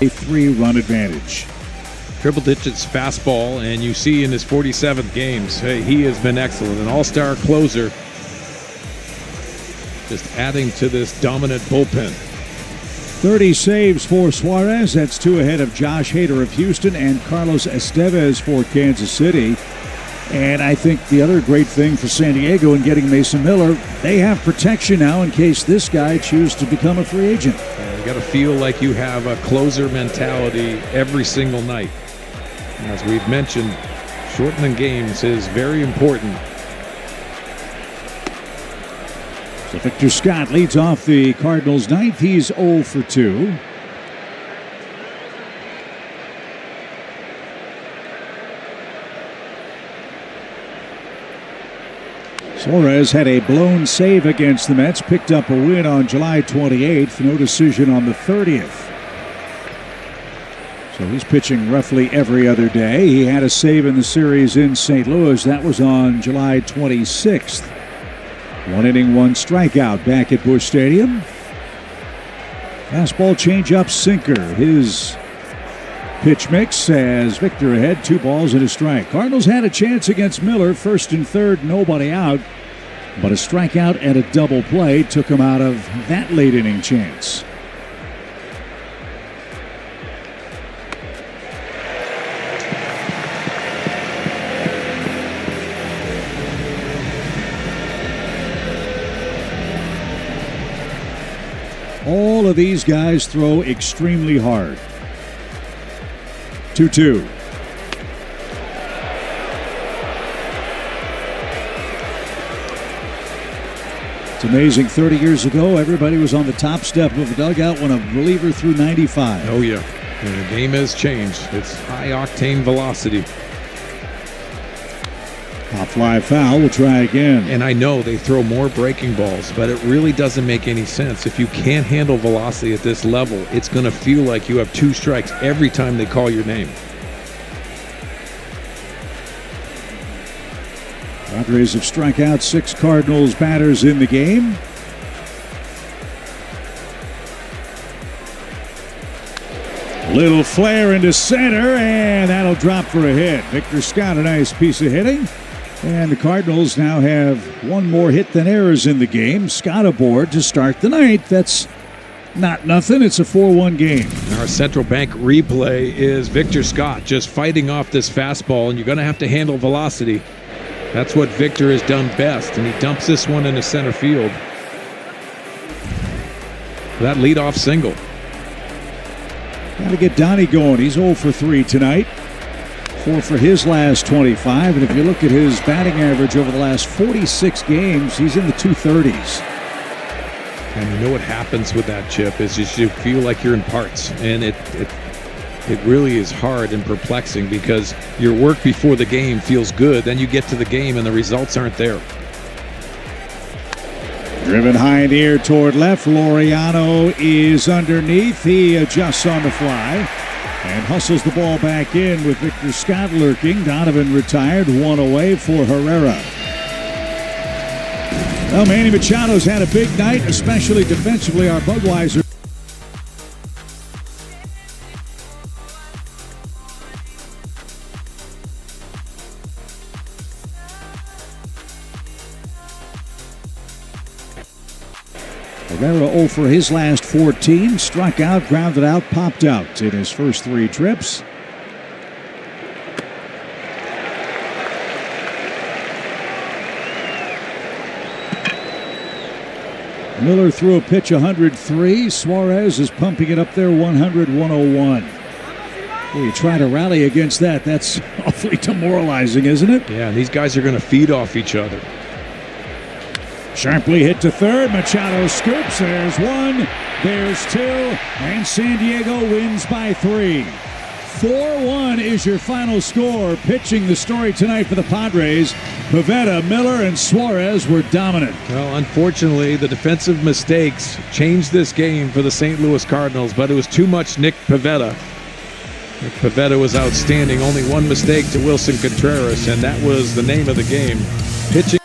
A 3-run advantage. Triple digits fastball, and you see in his 47th games, hey, he has been excellent. An all-star closer, just adding to this dominant bullpen. 30 saves for Suarez. That's 2 ahead of Josh Hader of Houston and Carlos Estevez for Kansas City. And I think the other great thing for San Diego in getting Mason Miller, they have protection now in case this guy chooses to become a free agent. You got to feel like you have a closer mentality every single night. And as we've mentioned, shortening games is very important. So Victor Scott leads off the Cardinals' ninth. He's 0 for 2. Suarez had a blown save against the Mets, picked up a win on July 28th, no decision on the 30th. So he's pitching roughly every other day. He had a save in the series in St. Louis. That was on July 26th. 1 inning, 1 strikeout back at Busch Stadium. Fastball, changeup, sinker. His pitch mix as Victor ahead, 2 balls and a strike. Cardinals had a chance against Miller, 1st and 3rd, nobody out. But a strikeout and a double play took him out of that late inning chance. All of these guys throw extremely hard. 2-2. It's amazing. 30 years ago, everybody was on the top step of the dugout when a reliever threw 95. Oh, yeah. And the game has changed. It's high-octane velocity. Pop fly foul. We'll try again. And I know they throw more breaking balls, but it really doesn't make any sense. If you can't handle velocity at this level, it's going to feel like you have 2 strikes every time they call your name. Padres have struck out 6 Cardinals batters in the game. Little flare into center, and that'll drop for a hit. Victor Scott, a nice piece of hitting. And the Cardinals now have one more hit than errors in the game. Scott aboard to start the ninth. That's not nothing. It's a 4-1 game. Our central bank replay is Victor Scott just fighting off this fastball, and you're going to have to handle velocity. That's what Victor has done best, and he dumps this one into center field. That leadoff single. Got to get Donnie going. He's 0 for 3 tonight. 4 for his last 25. And if you look at his batting average over the last 46 games, he's in the 230s. And you know what happens with that, Chip, is just you feel like you're in parts. And it really is hard and perplexing because your work before the game feels good. Then you get to the game and the results aren't there. Driven high in the air toward left. Laureano is underneath. He adjusts on the fly and hustles the ball back in with Victor Scott lurking. Donovan retired, 1 away for Herrera. Well, Manny Machado's had a big night, especially defensively. Our Budweiser. Herrera 0 for his last 14. Struck out, grounded out, popped out in his first 3 trips. Miller threw a pitch 103. Suarez is pumping it up there 100, 101. Well, you try to rally against that. That's awfully demoralizing, isn't it? Yeah, and these guys are going to feed off each other. Sharply hit to third. Machado scoops. There's 1. There's 2. And San Diego wins by 3. 4-1 is your final score. Pitching the story tonight for the Padres. Pivetta, Miller, and Suarez were dominant. Well, unfortunately, the defensive mistakes changed this game for the St. Louis Cardinals, but it was too much Nick Pivetta. Nick Pivetta was outstanding. Only one mistake to Wilson Contreras, and that was the name of the game. Pitching.